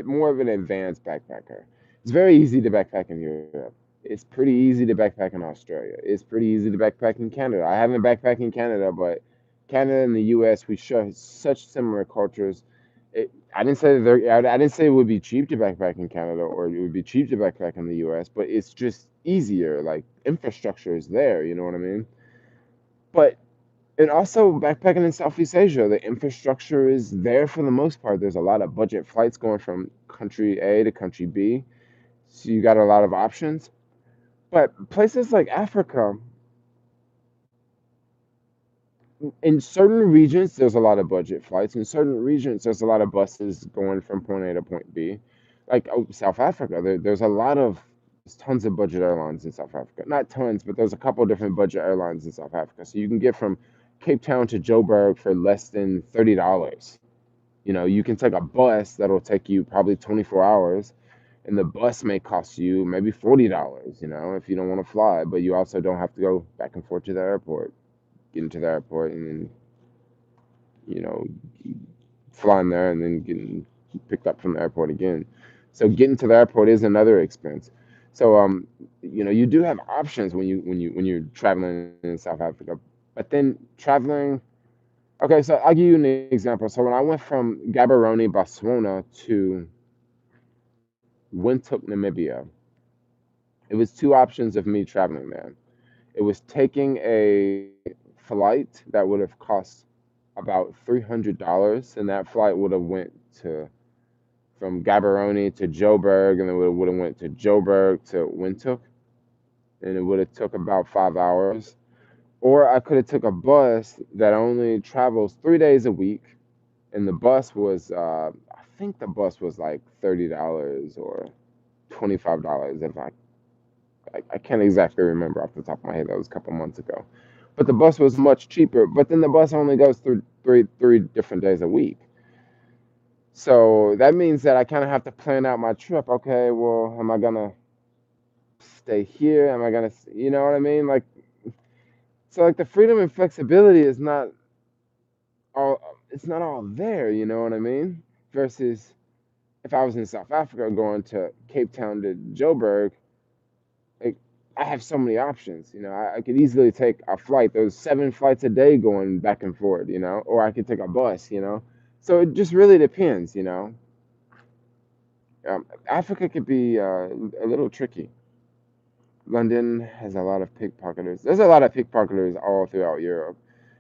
more of an advanced backpacker. It's very easy to backpack in Europe. It's pretty easy to backpack in Australia. It's pretty easy to backpack in Canada. I haven't backpacked in Canada, but Canada and the U.S. we share such similar cultures. I didn't say that I didn't say it would be cheap to backpack in Canada or it would be cheap to backpack in the U.S., but it's just easier. Like infrastructure is there. You know what I mean? But and also backpacking in Southeast Asia, the infrastructure is there for the most part. There's a lot of budget flights going from country A to country B, so you got a lot of options. But places like Africa, in certain regions, there's a lot of budget flights. In certain regions, there's a lot of buses going from point A to point B. Like South Africa, there's tons of budget airlines in South Africa. Not tons, but there's a couple of different budget airlines in South Africa. So you can get from Cape Town to Joburg for less than $30. You know, you can take a bus that'll take you probably 24 hours, and the bus may cost you maybe $40, you know, if you don't want to fly, but you also don't have to go back and forth to the airport, get into the airport, and then, you know, flying there and then getting picked up from the airport again. So getting to the airport is another expense. So you know, you do have options when you're traveling in South Africa, but then traveling. Okay, so I'll give you an example. So when I went from Gaborone, Botswana to Windhoek, Namibia, it was two options of me traveling there. It was taking a flight that would have cost about $300, and that flight would have went to from Gaborone to Joburg, and then would have went to Joburg to Windhoek, and it would have took about 5 hours. Or I could have took a bus that only travels 3 days a week, and the bus was I think the bus was like $30 or $25 if I can't exactly remember off the top of my head. That was a couple months ago. But the bus was much cheaper. But then the bus only goes through three different days a week. So that means that I kind of have to plan out my trip. Okay, well, am I gonna stay here? Am I gonna, you know what I mean? Like, so like the freedom and flexibility is not all. It's not all there. You know what I mean? Versus if I was in South Africa going to Cape Town to Joburg, like, I have so many options. You know, I could easily take a flight. There's 7 flights a day going back and forth. You know, or I could take a bus. You know, so it just really depends. You know, Africa could be a little tricky. London has a lot of pickpocketers. There's a lot of pickpocketers all throughout Europe.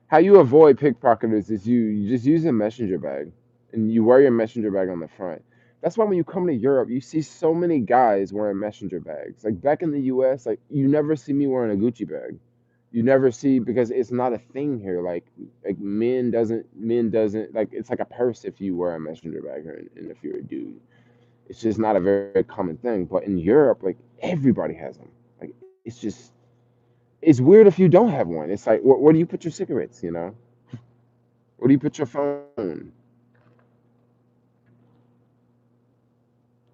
How you avoid pickpocketers is you just use a messenger bag and you wear your messenger bag on the front. That's why when you come to Europe, you see so many guys wearing messenger bags. Like back in the US, like you never see me wearing a Gucci bag. You never see because it's not a thing here. Like men doesn't like it's like a purse if you wear a messenger bag here and if you're a dude. It's just not a very common thing. But in Europe, like everybody has them. Like it's weird if you don't have one. It's like where do you put your cigarettes? You know, where do you put your phone?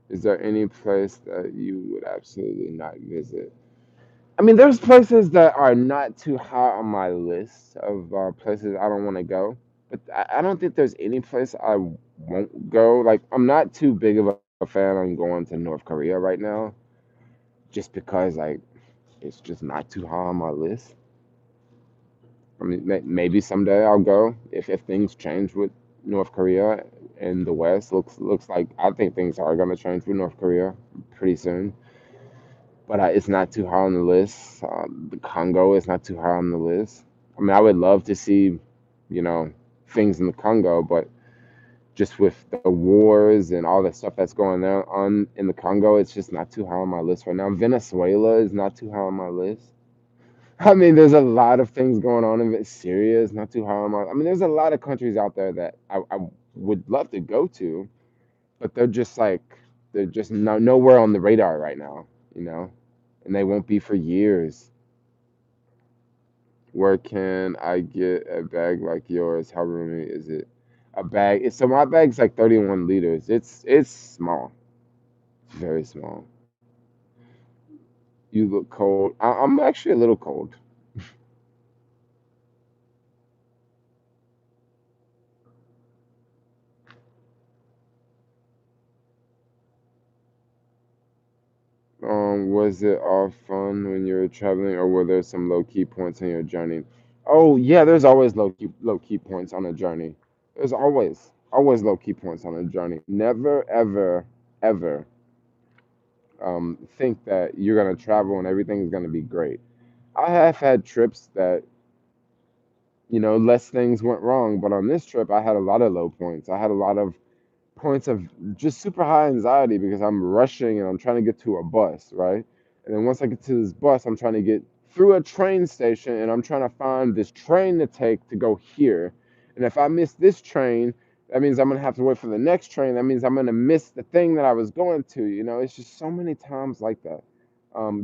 Is there any place that you would absolutely not visit? I mean, there's places that are not too high on my list of places I don't want to go, but I don't think there's any place I won't go. Like, I'm not too big of a fan on going to North Korea right now, just because like it's just not too high on my list. I mean, maybe someday I'll go if things change with North Korea and the West. Looks like I think things are gonna change with North Korea pretty soon, but it's not too high on the list. The Congo is not too high on the list. I mean, I would love to see, you know, things in the Congo, but just with the wars and all the stuff that's going on in the Congo, it's just not too high on my list right now. Venezuela is not too high on my list. I mean, there's a lot of things going on in it. Syria is not too high on my. I mean, there's a lot of countries out there that I would love to go to, but they're just nowhere on the radar right now, you know, and they won't be for years. Where can I get a bag like yours? How roomy is it? A bag. So my bag's like 31 liters. It's small. It's very small. You look cold. I'm actually a little cold. Was it all fun when you were traveling, or were there some low key points on your journey? Oh yeah, there's always low key points on a journey. There's always low key points on a journey. Never ever ever think that you're gonna travel and everything's gonna be great. I have had trips that less things went wrong, but on this trip I had a lot of low points. I had a lot of points of just super high anxiety because I'm rushing and I'm trying to get to a bus, right? And then once I get to this bus, I'm trying to get through a train station and I'm trying to find this train to take to go here. And if I miss this train, that means I'm gonna have to wait for the next train. That means I'm gonna miss the thing that I was going to. It's just so many times like that.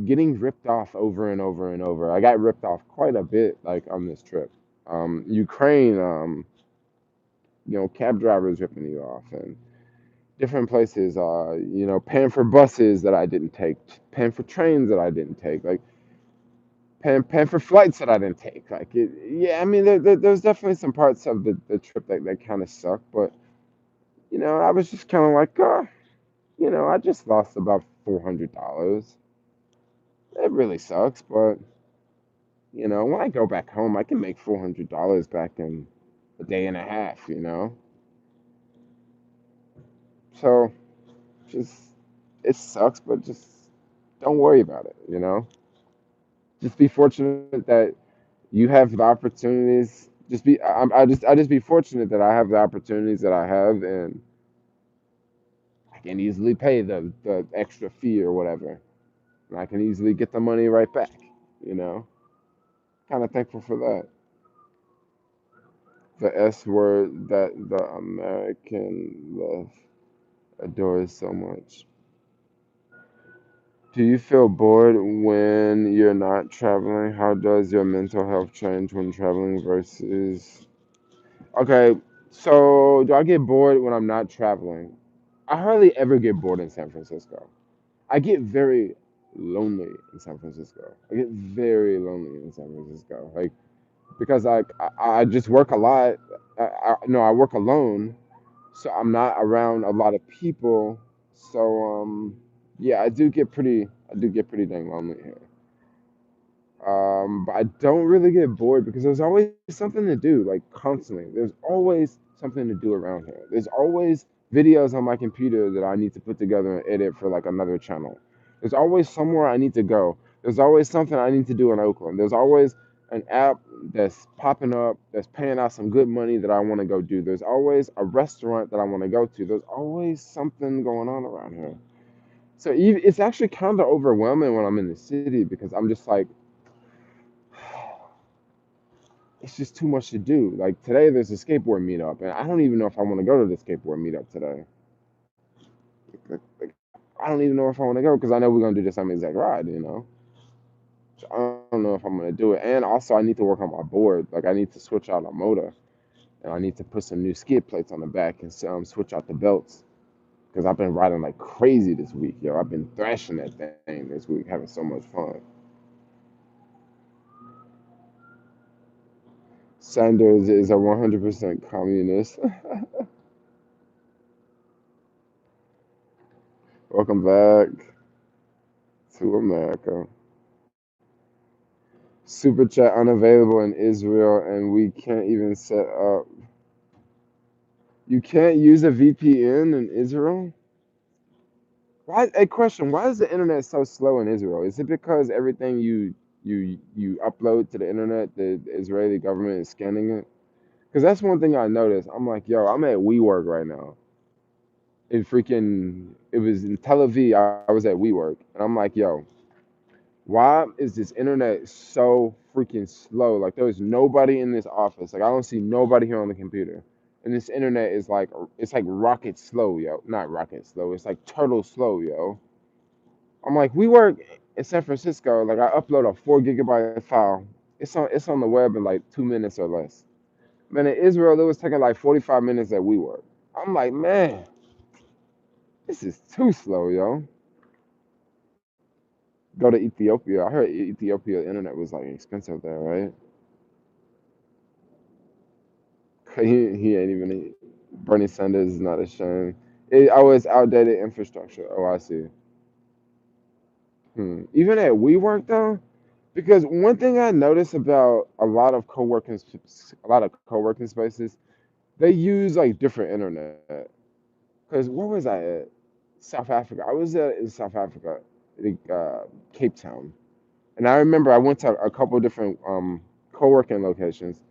Getting ripped off over and over and over. I got ripped off quite a bit, like on this trip. Ukraine, cab drivers ripping you off, and different places, paying for buses that I didn't take, paying for trains that I didn't take, like paying for flights that I didn't take. Yeah, I mean, there's definitely some parts of the trip that kind of suck, but I was just kind of like, I just lost about $400. It really sucks, but when I go back home, I can make $400 back in a day and a half, So just it sucks, but just don't worry about it. Just be fortunate that you have the opportunities. I just be fortunate that I have the opportunities that I have, and I can easily pay the extra fee or whatever, and I can easily get the money right back. You know, kind of thankful for that. The S word that the American love adores so much. Do you feel bored when you're not traveling? How does your mental health change when traveling versus Okay, so do I get bored when I'm not traveling? I hardly ever get bored in San Francisco. I get very lonely in San Francisco. I get very lonely in San Francisco, like because I just work a lot. No, I work alone, so I'm not around a lot of people. So yeah, I do get pretty dang lonely here. But I don't really get bored because there's always something to do, like constantly. There's always something to do around here. There's always videos on my computer that I need to put together and edit for like another channel. There's always somewhere I need to go. There's always something I need to do in Oakland. There's always an app that's popping up that's paying out some good money that I want to go do. There's always a restaurant that I want to go to. There's always something going on around here. So it's actually kind of overwhelming when I'm in the city because I'm just like, it's just too much to do. Like today, there's a skateboard meetup, and I don't even know if I want to go to the skateboard meetup today. Like, I don't even know if I want to go because I know we're gonna do the same exact ride, you know. So I don't know if I'm gonna do it. And also, I need to work on my board. Like I need to switch out a motor, and I need to put some new skid plates on the back and switch out the belts because I've been riding like crazy this week, yo. I've been thrashing that thing this week, having so much fun. Sanders is a 100% communist. Welcome back to America. Super chat unavailable in Israel, and we can't even set up. You can't use a VPN in Israel? Why? A question: why is the internet so slow in Israel? Is it because everything you upload to the internet, the Israeli government is scanning it? Because that's one thing I noticed. I'm like, yo, I'm at WeWork right now. It was in Tel Aviv. I was at WeWork, and I'm like, yo, why is this internet so freaking slow? Like there's nobody in this office. Like I don't see nobody here on the computer. And this internet is like it's like rocket slow, yo. Not rocket slow. It's like turtle slow, yo. I'm like, we work in San Francisco. Like I upload a 4 GB file. It's on the web in like 2 minutes or less. Man, in Israel, it was taking like 45 minutes at WeWork. I'm like, man, this is too slow, yo. Go to Ethiopia. I heard Ethiopia internet was like expensive there, right? He ain't even. Bernie Sanders is not ashamed. It's outdated infrastructure. Oh, I see. Even at WeWork though, because one thing I notice about a lot of co-working spaces, they use like different internet. Because where was I at? South Africa. I was in South Africa, Cape Town, and I remember I went to a couple of different co-working locations,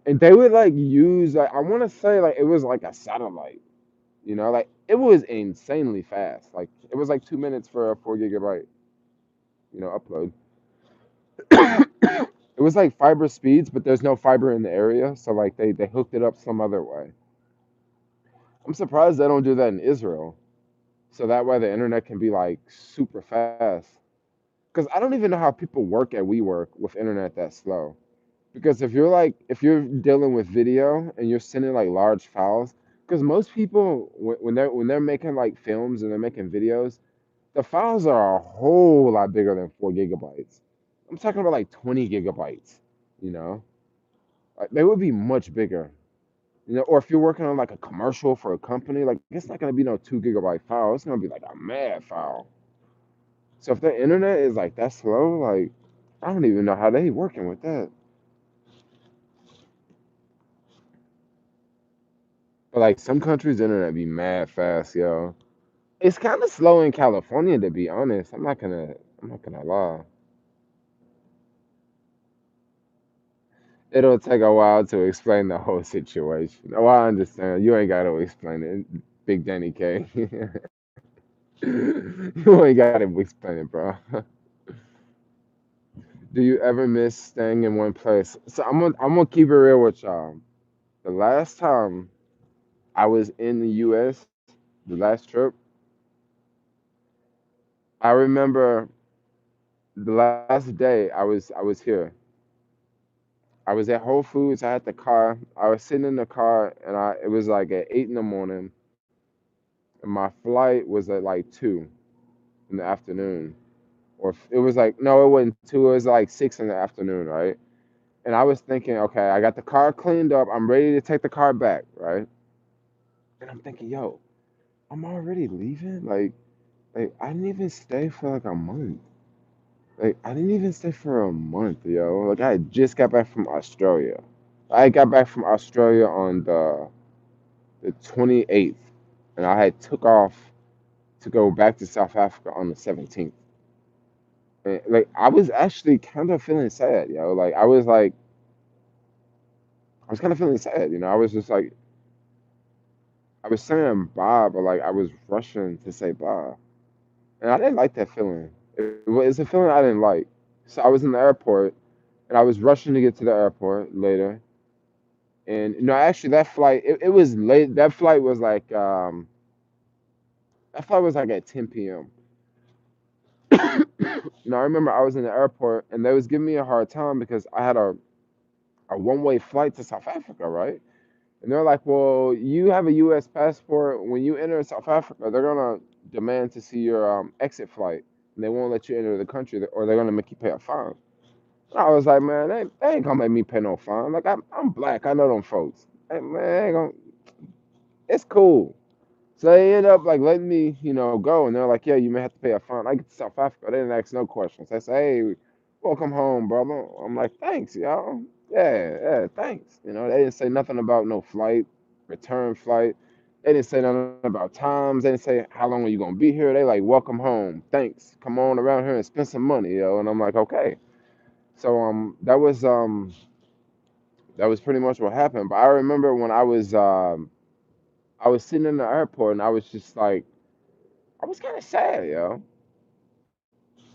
and they would like use like I want to say like it was like a satellite. Like it was insanely fast. Like it was like 2 minutes for a 4 GB, upload. It was like fiber speeds, but there's no fiber in the area, so like they hooked it up some other way. I'm surprised they don't do that in Israel, so that way the internet can be like super fast. Because I don't even know how people work at WeWork with internet that slow. Because if you're dealing with video and you're sending like large files, because most people when they're making like films and they're making videos, the files are a whole lot bigger than 4 GB. I'm talking about like 20 GB. You know, like, they would be much bigger. Or if you're working on like a commercial for a company, like it's not gonna be no 2 GB file. It's gonna be like a mad file. So if the internet is like that slow, like I don't even know how they working with that. But like some countries' internet be mad fast, yo. It's kind of slow in California, to be honest. I'm not gonna lie. It'll take a while to explain the whole situation. Oh, I understand. You ain't gotta explain it, Big Danny K. You ain't gotta explain it, bro. Do you ever miss staying in one place? So I'm gonna keep it real with y'all. The last time I was in the U.S., the last trip, I remember the last day I was here. I was at Whole Foods. I had the car. I was sitting in the car, and it was like at 8 in the morning, and my flight was at like 2 in the afternoon, or it was like no, it wasn't 2. It was like 6 in the afternoon, right? And I was thinking, okay, I got the car cleaned up. I'm ready to take the car back, right? And I'm thinking, yo, I'm already leaving. Like I didn't even stay for like a month. Like I didn't even stay for a month, yo. Like I just got back from Australia. I got back from Australia on the 28th, and I had took off to go back to South Africa on the 17th. And, like I was actually kind of feeling sad, yo. Like I was kind of feeling sad, you know. I was just like I was saying bye, but like I was rushing to say bye, and I didn't like that feeling. It's a feeling I didn't like. So I was in the airport, and I was rushing to get to the airport later. And no, actually, that flight it was late. That flight was like at 10 p.m. I remember I was in the airport, and they was giving me a hard time because I had a one-way flight to South Africa, right? And they're like, well, you have a U.S. passport. When you enter South Africa, they're gonna demand to see your exit flight, and they won't let you enter the country, or they're gonna make you pay a fine. And I was like, man, they ain't gonna make me pay no fine. Like I'm black, I know them folks. Hey, man, they ain't gonna, it's cool. So they end up like letting me, go, and they're like, yeah, you may have to pay a fine. I get to South Africa, they didn't ask no questions. They say, hey, welcome home, brother. I'm like, thanks, y'all. Yeah, yeah, thanks. They didn't say nothing about no flight, return flight. They didn't say nothing about times. They didn't say how long are you gonna be here. They like, welcome home. Thanks. Come on around here and spend some money, yo. And I'm like, okay. So that was pretty much what happened. But I remember when I was sitting in the airport and I was just like I was kind of sad, yo.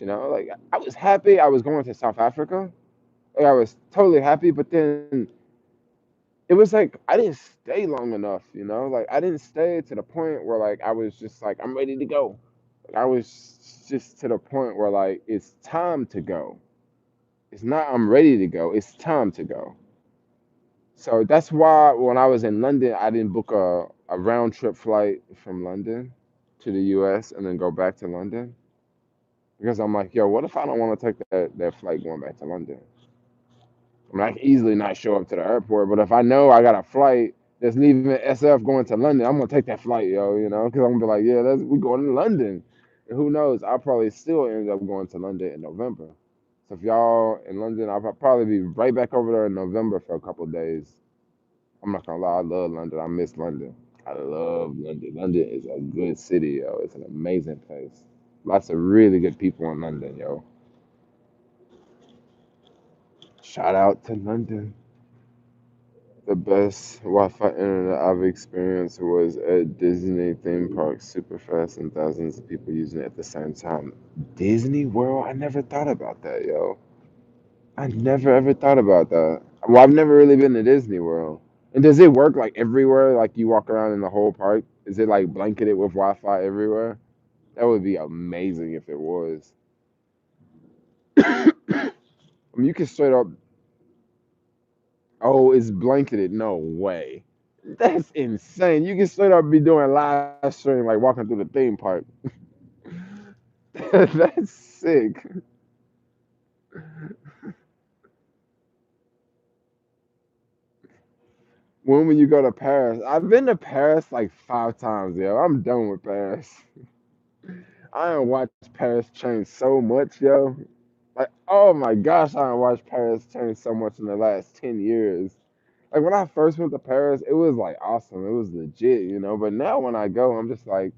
Like I was happy I was going to South Africa. Like I was totally happy, but then it was like I didn't stay long enough, Like I didn't stay to the point where like I was just like I'm ready to go. Like I was just to the point where like it's time to go. It's not I'm ready to go. It's time to go. So that's why when I was in London, I didn't book a round trip flight from London to the US and then go back to London. Because I'm like, yo, what if I don't want to take that flight going back to London? I mean, I can easily not show up to the airport, but if I know I got a flight that's leaving SF going to London, I'm gonna take that flight, yo, because I'm gonna be like, yeah, we going to London. And who knows? I'll probably still end up going to London in November. So if y'all in London, I'll probably be right back over there in November for a couple of days. I'm not gonna lie, I love London. I miss London. I love London. London is a good city, yo. It's an amazing place. Lots of really good people in London, yo. Shout out to London. The best Wi-Fi internet I've experienced was at Disney theme park, super fast and thousands of people using it at the same time. Disney World? I never thought about that, yo. I never ever thought about that. Well, I've never really been to Disney World. And does it work like everywhere? Like you walk around in the whole park? Is it like blanketed with Wi-Fi everywhere? That would be amazing if it was. I mean, you can straight up. Oh, it's blanketed. No way. That's insane. You can straight up be doing live stream like walking through the theme park. That's sick. When you go to Paris? I've been to Paris like 5 times, yo. I'm done with Paris. I don't watch Paris change so much, yo. Like, oh my gosh, I don't watch Paris change so much in the last 10 years. Like when I first went to Paris, it was like awesome. It was legit, But now when I go, I'm just like,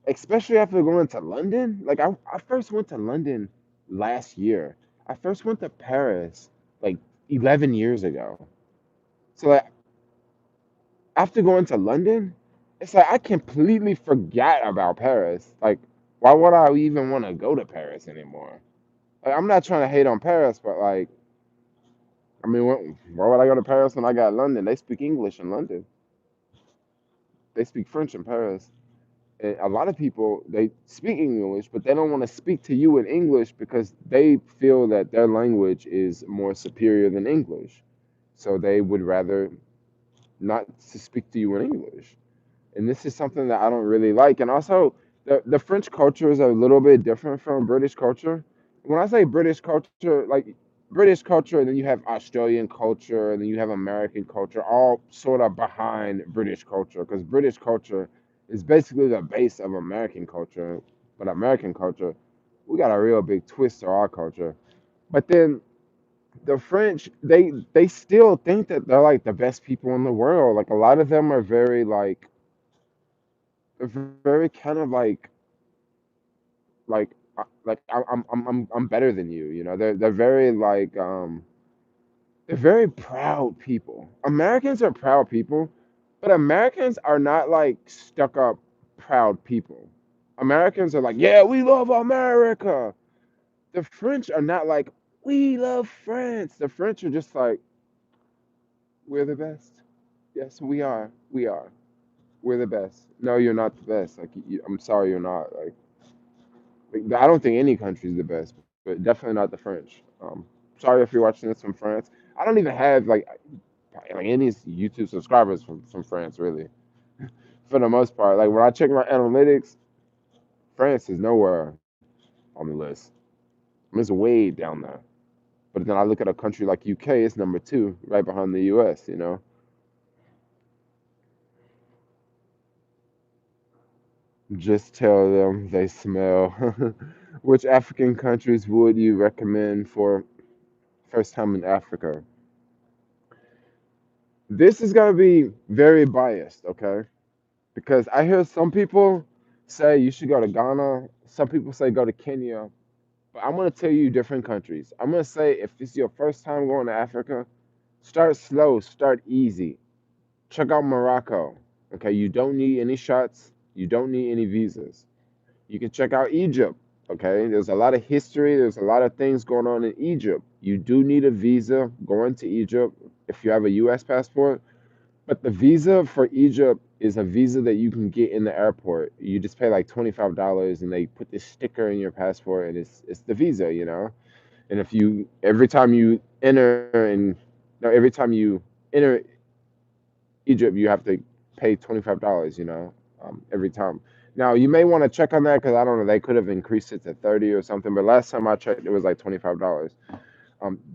especially after going to London. Like I first went to London last year. I first went to Paris like 11 years ago. So like after going to London, it's like I completely forgot about Paris. Like why would I even want to go to Paris anymore? Like I'm not trying to hate on Paris, but like I mean, why would I go to Paris when I got London? They speak English in London. They speak French in Paris. And a lot of people they speak English, but they don't want to speak to you in English because they feel that their language is more superior than English. So they would rather not to speak to you in English. And this is something that I don't really like. And also, the French culture is a little bit different from British culture. When I say British culture, like British culture, and then you have Australian culture, and then you have American culture, all sort of behind British culture, because British culture is basically the base of American culture. But American culture, we got a real big twist to our culture. But then the French, they still think that they're like the best people in the world. Like a lot of them are very like very kind of like Like I'm better than you. You know, they're very like they're very proud people. Americans are proud people, but Americans are not like stuck up proud people. Americans are like, yeah, we love America. The French are not like, we love France. The French are just like, we're the best. Yes, we are. We are. We're the best. No, you're not the best. Like, I'm sorry, you're not. Like, I don't think any country is the best, but definitely not the French. Sorry if you're watching this from France. I don't even have like any YouTube subscribers from France, really, for the most part. Like when I check my analytics, France is nowhere on the list. I mean, it's way down there. But then I look at a country like UK, it's number two, right behind the US. You know, just tell them they smell. Which African countries would you recommend for first time in Africa? This is gonna be very biased, okay? Because I hear some people say you should go to Ghana. Some people say go to Kenya. But I'm gonna tell you different countries. I'm gonna say if this is your first time going to Africa, start slow, start easy. Check out Morocco. Okay, you don't need any shots. You don't need any visas. You can check out Egypt. Okay, there's a lot of history. There's a lot of things going on in Egypt. You do need a visa going to Egypt if you have a U.S. passport. But the visa for Egypt is a visa that you can get in the airport. You just pay like $25 and they put this sticker in your passport and it's the visa, you know? And if you every time you enter and no, every time you enter Egypt, you have to pay $25, you know, every time. Now you may want to check on that because I don't know, they could have increased it to 30 or something, but last time I checked it was like $25.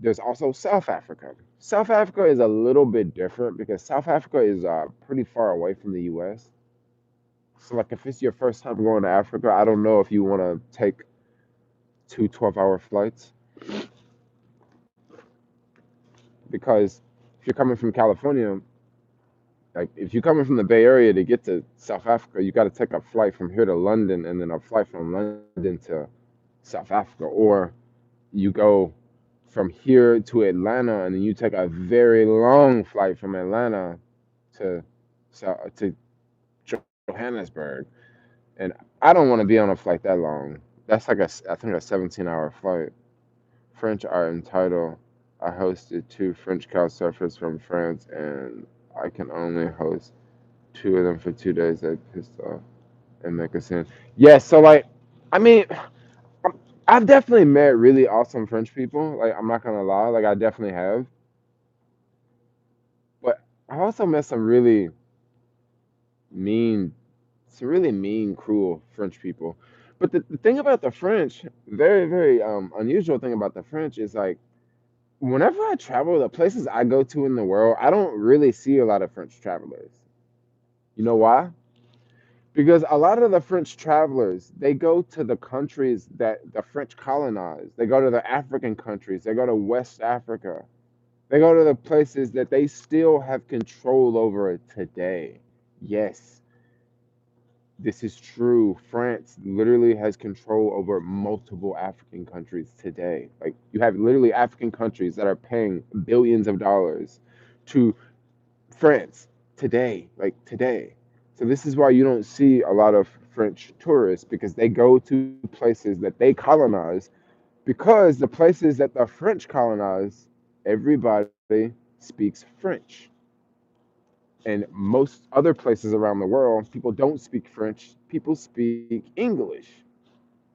There's also South Africa. South Africa is a little bit different because South Africa is pretty far away from the U.S. So, like, if it's your first time going to Africa, I don't know if you want to take two 12-hour flights because if you're coming from California, like, if you're coming from the Bay Area to get to South Africa, you got to take a flight from here to London and then a flight from London to South Africa, or you go from here to Atlanta and then you take a very long flight from Atlanta to to Johannesburg, and I don't want to be on a flight that long. That's like I think a 17-hour flight. French are entitled. I hosted two French couch surfers from France, and I can only host two of them for 2 days. They pissed off and make a scene. Yeah, so like, I mean, I've definitely met really awesome French people. Like, I'm not gonna lie, like I definitely have. But I also met mean, some really mean, cruel French people. But the thing about the French, very unusual thing about the French is like whenever I travel, the places I go to in the world, I don't really see a lot of French travelers. You know why? Because a lot of the French travelers, they go to the countries that the French colonized. They go to the African countries. They go to West Africa. They go to the places that they still have control over today. Yes, this is true. France literally has control over multiple African countries today. Like you have literally African countries that are paying billions of dollars to France today, like today. So this is why you don't see a lot of French tourists because they go to places that they colonize because the places that the French colonize, everybody speaks French. And most other places around the world, people don't speak French, people speak English.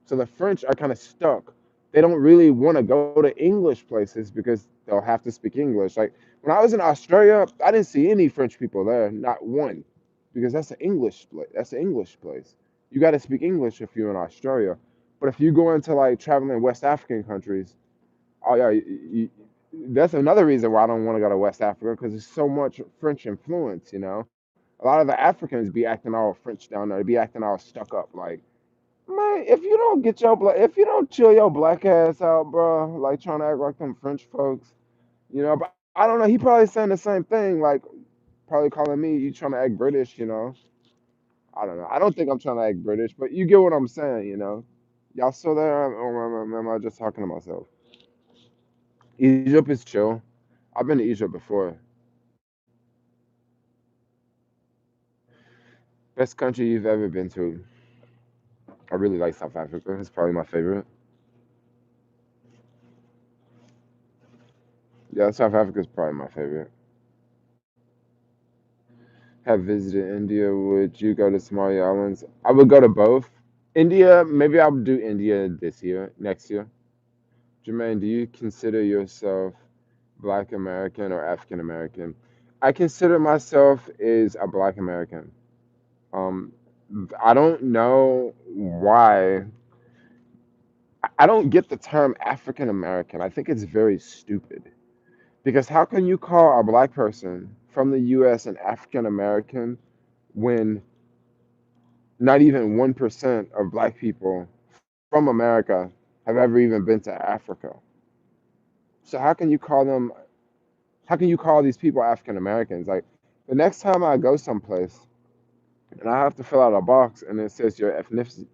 So the French are kind of stuck. They don't really want to go to English places because they'll have to speak English. Like when I was in Australia, I didn't see any French people there, not one, because that's an English place. That's an English place. You got to speak English if you're in Australia. But if you go into like traveling West African countries, oh yeah, that's another reason why I don't want to go to West Africa because there's so much French influence. You know, a lot of the Africans be acting all French down there. They be acting all stuck up. Like, man, if you don't get your if you don't chill your black ass out, bro, like trying to act like them French folks, you know. But I don't know. He probably saying the same thing, like probably calling me you trying to act British, you know. I don't know. I don't think I'm trying to act British, but you get what I'm saying, you know. Y'all still there? Or am I just talking to myself? Egypt is chill. I've been to Egypt before. Best country you've ever been to? I really like South Africa. It's probably my favorite. Yeah, South Africa is probably my favorite. Have visited India. Would you go to Somali Islands? I would go to both. India, maybe I'll do India this year, next year. Jermaine, do you consider yourself Black American or African American? I consider myself as a Black American. Um, I don't know why. I don't get the term African American. I think it's very stupid because how can you call a black person from the U.S. an African American when not even 1% of black people from America have ever even been to Africa? So how can you call them? How can you call these people African Americans? Like the next time I go someplace and I have to fill out a box and it says your ethnicity.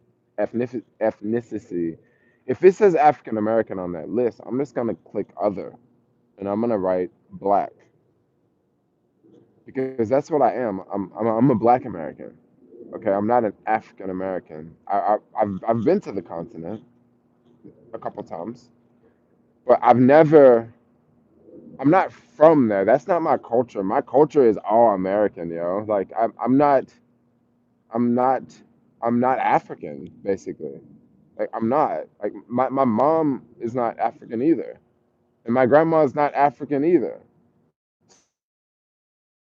If it says African American on that list, I'm just gonna click other and I'm gonna write black because that's what I am. I'm a black American. Okay, I'm not an African American. I've been to the continent a couple times, but I've never. I'm not from there. That's not my culture. My culture is all American, yo. Like I'm not. I'm not. I'm not African, basically. Like I'm not. Like my mom is not African either, and my grandma is not African either.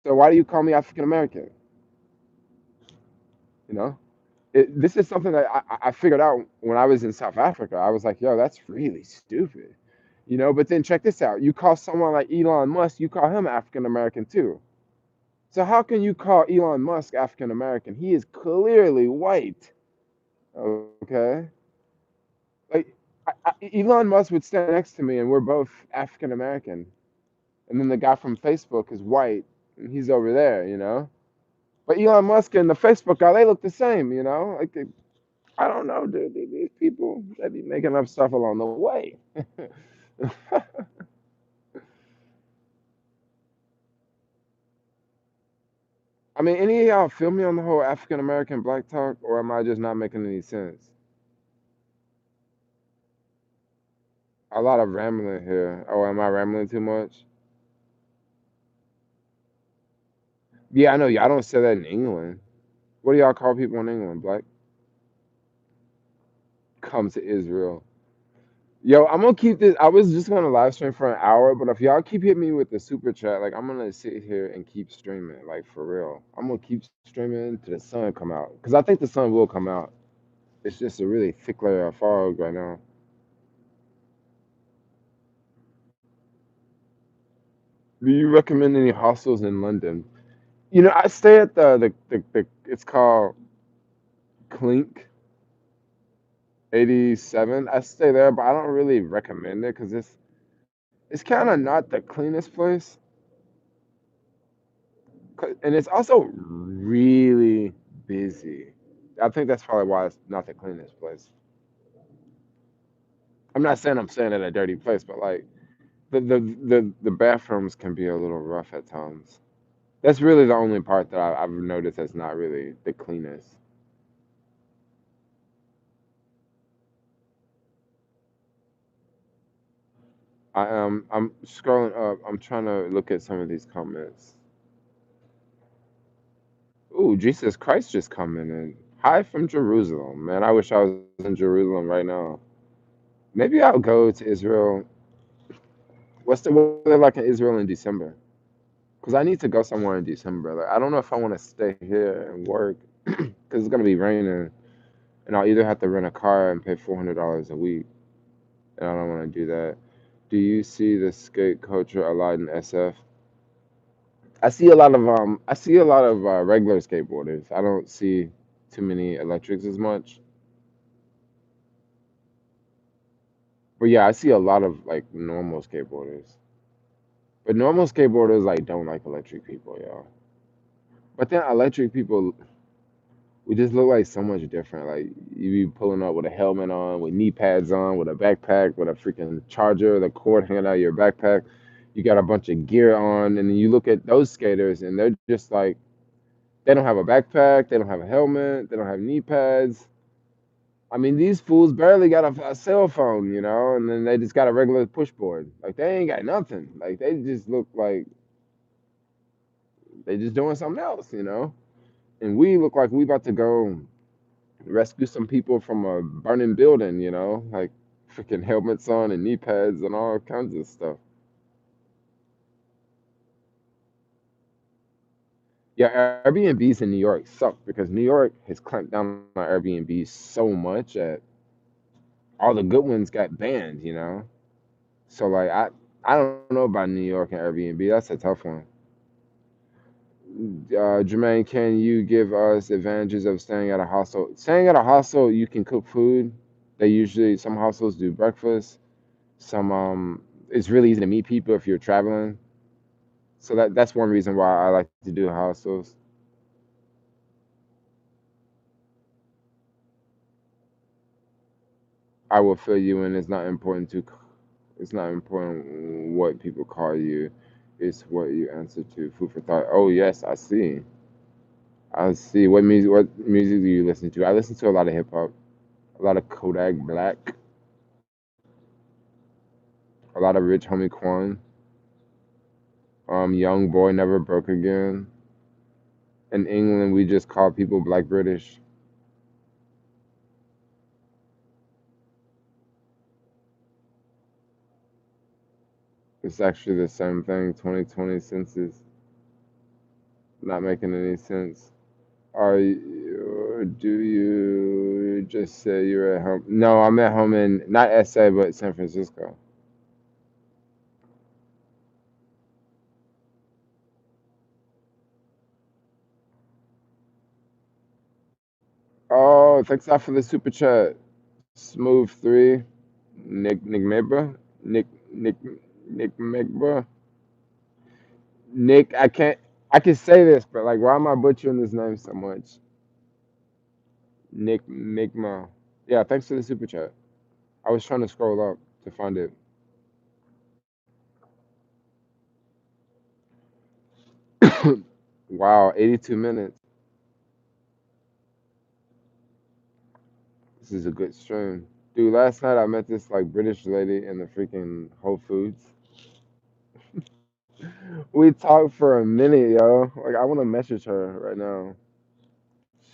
So why do you call me African American? You know, this is something that I figured out when I was in South Africa. I was like, yo, that's really stupid. You know, but then check this out. You call someone like Elon Musk, you call him African American too. So how can you call Elon Musk African American? He is clearly white. Okay, like Elon Musk would stand next to me, and we're both African American. And then the guy from Facebook is white, and he's over there. You know, but Elon Musk and the Facebook guy, they look the same. You know, like I don't know, dude. These people, they be making up stuff along the way. I mean, any of y'all feel me on the whole African American black talk, or am I just not making any sense? A lot of rambling here. Oh, am I rambling too much? Yeah, I know. Y'all don't say that in England. What do y'all call people in England? Black? Come to Israel. Yo, I'm gonna keep this. I was just gonna live stream for an hour, but if y'all keep hitting me with the super chat, like I'm gonna sit here and keep streaming, like for real. I'm gonna keep streaming till the sun come out, cause I think the sun will come out. It's just a really thick layer of fog right now. Do you recommend any hostels in London? You know, I stay at the it's called Clink 87. I stay there, but I don't really recommend it because it's kind of not the cleanest place, and it's also really busy. I think that's probably why it's not the cleanest place. I'm not saying I'm staying at a dirty place, but like the bathrooms can be a little rough at times. That's really the only part that I've noticed that's not really the cleanest. I'm scrolling up. I'm trying to look at some of these comments. Ooh, Jesus Christ just coming in. Hi from Jerusalem, man. I wish I was in Jerusalem right now. Maybe I'll go to Israel. What's the weather like in Israel in December? Because I need to go somewhere in December. Like, I don't know if I want to stay here and work because it's gonna be raining, and I'll either have to rent a car and pay $400 a week, and I don't want to do that. Do you see the skate culture a lot in SF? I see a lot of regular skateboarders. I don't see too many electrics as much. But yeah, I see a lot of like normal skateboarders. But normal skateboarders like don't like electric people, y'all. But then electric people We just look like so much different. Like you be pulling up with a helmet on, with knee pads on, with a backpack, with a freaking charger, the cord hanging out of your backpack. You got a bunch of gear on, and then you look at those skaters, and they're just like they don't have a backpack, they don't have a helmet, they don't have knee pads. I mean, these fools barely got a cell phone, and then they just got a regular pushboard. Like they ain't got nothing. Like they just look like they just doing something else. And we look like we about to go rescue some people from a burning building, like freaking helmets on and knee pads and all kinds of stuff. Yeah, Airbnbs in New York suck because New York has clamped down on Airbnbs so much that all the good ones got banned. So like I don't know about New York and Airbnb. That's a tough one. Jermaine, can you give us advantages of staying at a hostel? Staying at a hostel, you can cook food. They usually some hostels do breakfast. Some it's really easy to meet people if you're traveling. So that's one reason why I like to do hostels. I will fill you in. It's not important what people call you. It's what you answer to. Food for thought. Oh yes, I see. I see. What music do you listen to? I listen to a lot of hip hop, a lot of Kodak Black, a lot of Rich Homie Quan, Young Boy Never Broke Again. In England, we just call people Black British. It's actually the same thing. 2020 census, not making any sense. Do you just say you're at home? No, I'm at home in not SA, but San Francisco. Oh, thanks a lot for the super chat. Smooth three, Nick Mebra, Nick Nick Mebra, Nick. I can say this, but like, why am I butchering this name so much? Nick Migma. Yeah, thanks for the super chat. I was trying to scroll up to find it. Wow, 82 minutes. This is a good stream. Dude, last night I met this like British lady in the freaking Whole Foods. We talked for a minute, yo. Like I want to message her right now.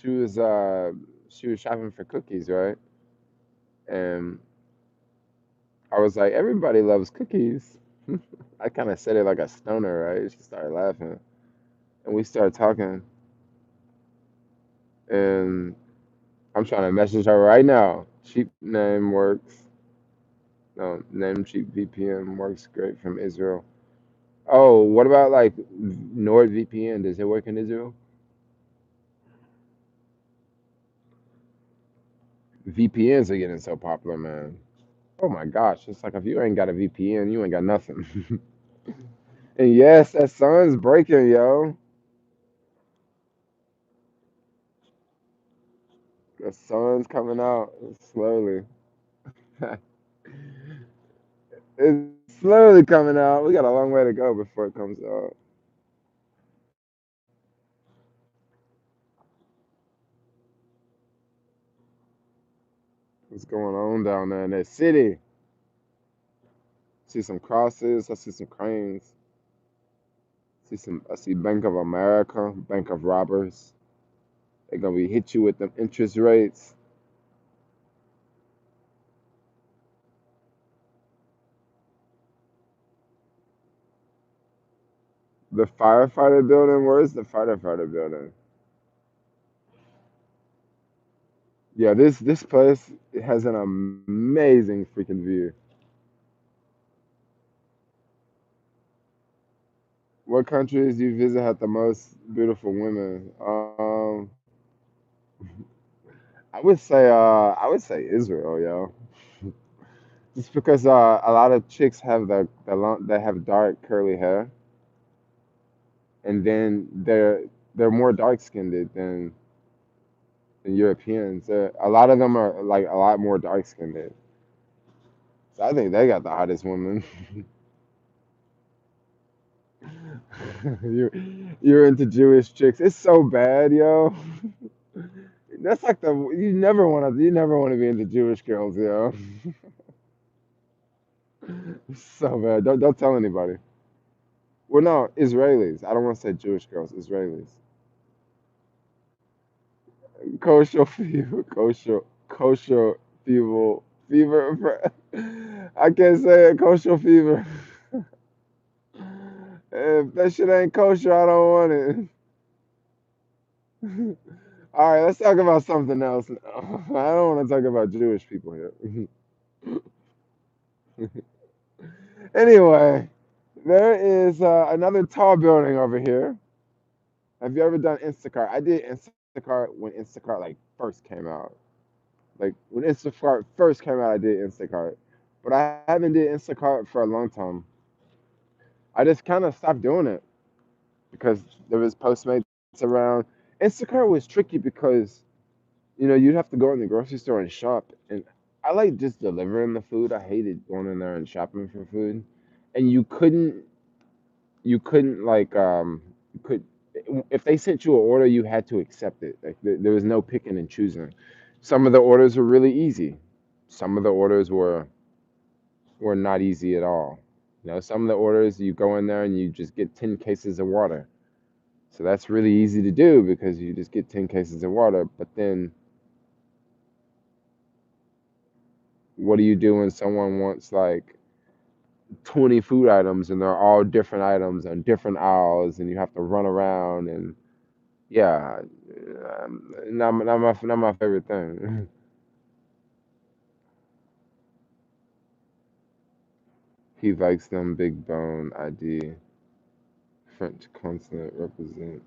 She was uh she was shopping for cookies, right? And I was like, everybody loves cookies. I kind of said it like a stoner, right? She started laughing, and we started talking. And I'm trying to message her right now. Cheap name works. No, name cheap VPN works great from Israel. Oh, what about like NordVPN? Does it work in Israel? VPNs are getting so popular, man. Oh my gosh, it's like if you ain't got a VPN, you ain't got nothing. And yes, that sun's breaking, yo. The sun's coming out slowly. It's slowly coming out. We got a long way to go before it comes out. What's going on down there in that city? See some crosses. I see some cranes. I see Bank of America, Bank of Robbers. They're gonna be hit you with them interest rates. The firefighter building. Where's the firefighter building? Yeah, this place has an amazing freaking view. What countries do you visit had the most beautiful women? I would say Israel, yo. Just because a lot of chicks have they have dark curly hair, and then they're more dark skinned than and Europeans. A lot of them are like a lot more dark skinned. So I think they got the hottest women. you you're into Jewish chicks. It's so bad, yo. That's like the you never want to be into Jewish girls, yo. So bad. Don't tell anybody. Well, no, Israelis. I don't want to say Jewish girls. Israelis. Kosher fever. Kosher fever. I can't say it. Kosher fever. If that shit ain't kosher, I don't want it. All right, let's talk about something else now. I don't want to talk about Jewish people here. Anyway, there is another tall building over here. Have you ever done Instacart? I did Instacart when Instacart like first came out. Like when Instacart first came out, I did Instacart, but I haven't did Instacart for a long time. I just kind of stopped doing it because there was Postmates around. Instacart was tricky because you'd have to go in the grocery store and shop, and I like just delivering the food. I hated going in there and shopping for food, and you couldn't like you could if they sent you an order, you had to accept it. Like there was no picking and choosing. Some of the orders were really easy. Some of the orders were not easy at all. Some of the orders you go in there and you just get 10 cases of water. So that's really easy to do because you just get 10 cases of water. But then what do you do when someone wants like 20 food items and they're all different items on different aisles and you have to run around and yeah, not my favorite thing. He likes them big bone ID. French consonant represents.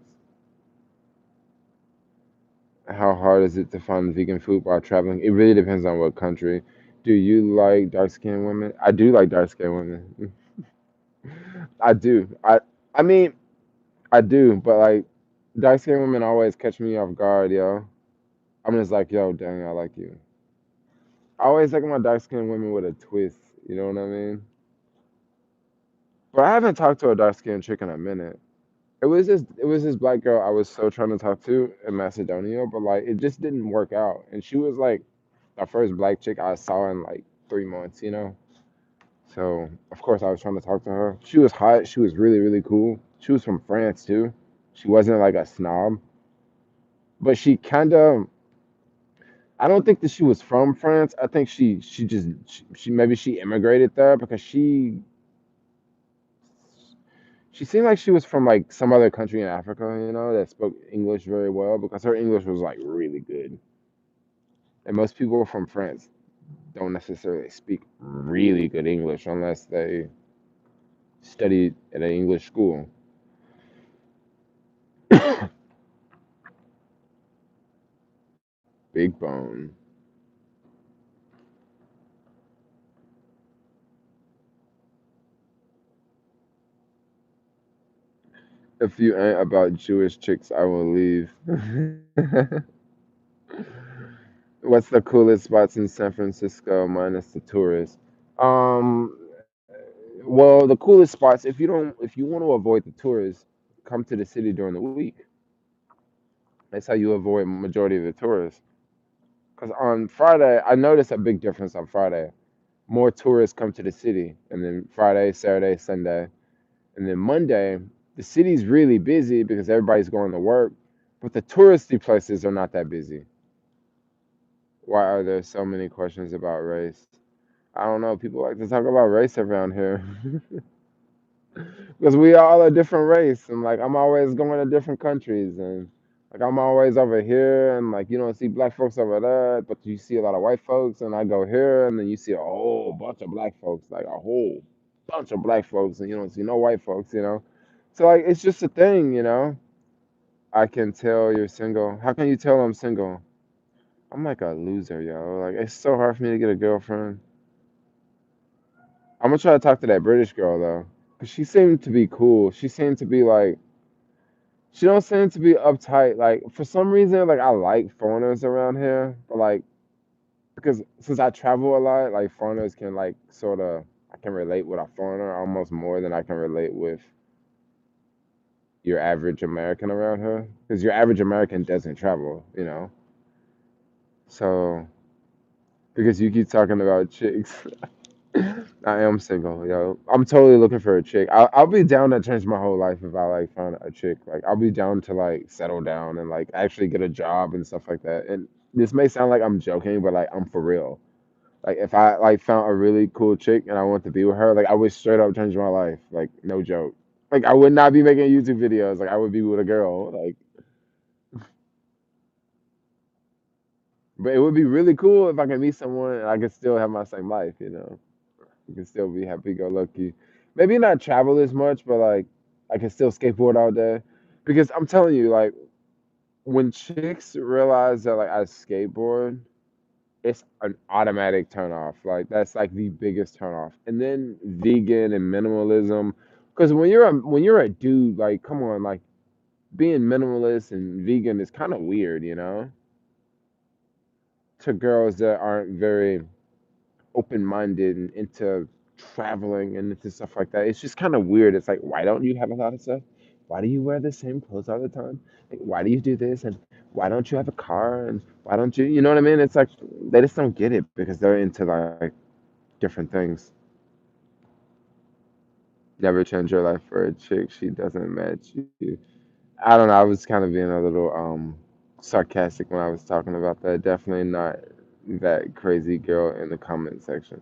How hard is it to find vegan food while traveling? It really depends on what country. Do you like dark skinned women? I do like dark skinned women. I do. I mean I do, but like dark skinned women always catch me off guard, yo. I'm just like, yo, dang, I like you. I always like my dark skinned women with a twist. You know what I mean? But I haven't talked to a dark skinned chick in a minute. It was this black girl I was so trying to talk to in Macedonia, but like it just didn't work out. And she was like the first black chick I saw in like 3 months. So of course I was trying to talk to her. She was hot. She was really really cool. She was from France too. She wasn't like a snob, but she kind of. I don't think that she was from France. I think she just she maybe she immigrated there because she seemed like she was from like some other country in Africa, that spoke English very well because her English was like really good. And most people from France don't necessarily speak really good English unless they studied at an English school. Big bone. If you ain't about Jewish chicks, I will leave. What's the coolest spots in San Francisco minus the tourists? Um, well, the coolest spots if you want to avoid the tourists, come to the city during the week. That's how you avoid majority of the tourists. Because on Friday, I noticed a big difference on Friday. More tourists come to the city, and then Friday, Saturday, Sunday, and then Monday, the city's really busy because everybody's going to work, but the touristy places are not that busy. Why are there so many questions about race? I don't know. People like to talk about race around here because we all a different race, and like I'm always going to different countries, and like I'm always over here, and like you don't see black folks over there, but you see a lot of white folks, and I go here, and then you see a whole bunch of black folks, like a whole bunch of black folks, and you don't see no white folks. So like it's just a thing. I can tell you're single. How can you tell I'm single? I'm like a loser, yo. Like it's so hard for me to get a girlfriend. I'm gonna try to talk to that British girl though, cause she seemed to be cool. She seemed to be like She don't seem to be uptight. Like for some reason, like I like foreigners around here, but like because since I travel a lot, like foreigners can like sort of I can relate with a foreigner almost more than I can relate with your average American around here. Because your average American doesn't travel, you know. So because you keep talking about chicks, I am single, yo. I'm totally looking for a chick. I'll be down to change my whole life if I like find a chick. Like I'll be down to like settle down and like actually get a job and stuff like that. And this may sound like I'm joking, but like I'm for real. Like if I like found a really cool chick and I want to be with her, like I would straight up change my life. Like no joke. Like I would not be making YouTube videos. Like I would be with a girl. Like but it would be really cool if I could meet someone and I could still have my same life, you know. You can still be happy go lucky. Maybe not travel as much, but like I can still skateboard all day. Because I'm telling you, like when chicks realize that like I skateboard, it's an automatic turn off. Like that's like the biggest turn off. And then vegan and minimalism. Because when you're a dude, like come on, like being minimalist and vegan is kind of weird, you know, to girls that aren't very open minded and into traveling and into stuff like that. It's just kind of weird. It's like, why don't you have a lot of stuff? Why do you wear the same clothes all the time? Like, why do you do this? And why don't you have a car? And why don't you, you know what I mean? It's like they just don't get it because they're into like different things. Never change your life for a chick. She doesn't match you. I don't know. I was kind of being a little sarcastic when I was talking about that. Definitely not that crazy girl in the comment section.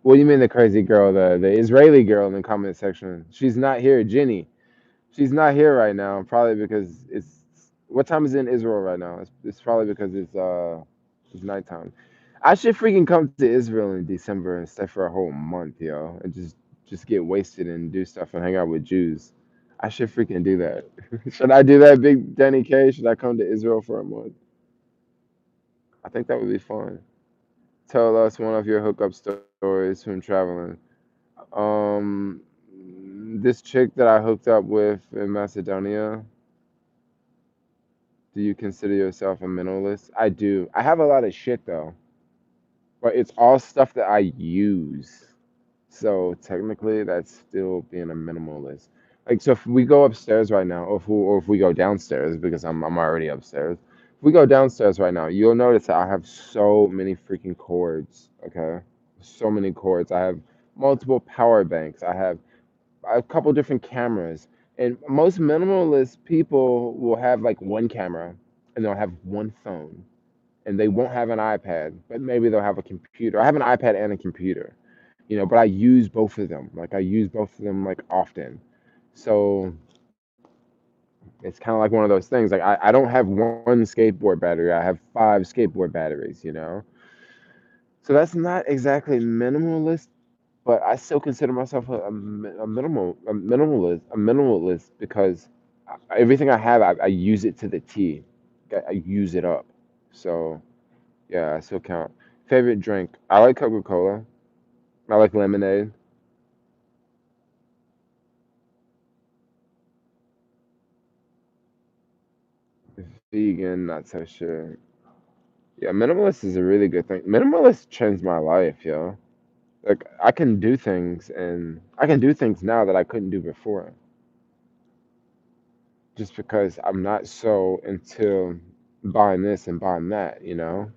What do you mean the crazy girl, the Israeli girl in the comment section? She's not here, Jenny. She's not here right now. Probably because it's what time is it in Israel right now? It's probably because it's nighttime. I should freaking come to Israel in December and stay for a whole month, yo, and just get wasted and do stuff and hang out with Jews. I should freaking do that. Should I do that, Big Danny K? Should I come to Israel for a month? I think that would be fun. Tell us one of your hookup stories from traveling. Um, this chick that I hooked up with in Macedonia, do you consider yourself a minimalist? I do. I have a lot of shit though, but it's all stuff that I use. So technically, that's still being a minimalist. Like, so if we go upstairs right now, or if we go downstairs, because I'm already upstairs. If we go downstairs right now, you'll notice that I have so many freaking cords. Okay, so many cords. I have multiple power banks. I have a couple different cameras. And most minimalist people will have like one camera and they'll have one phone and they won't have an iPad, but maybe they'll have a computer. I have an iPad and a computer, you know, but I use both of them. Like I use both of them like often. So it's kind of like one of those things. Like I don't have one skateboard battery. I have five skateboard batteries, you know? So that's not exactly minimalist, but I still consider myself a minimalist because everything I have, I use it to the T. I use it up. So yeah, I still count. Favorite drink? I like Coca-Cola. I like lemonade. Vegan, not so sure. Yeah, minimalist is a really good thing. Minimalist changed my life, yo. Like I can do things now that I couldn't do before, just because I'm not so into buying this and buying that, you know?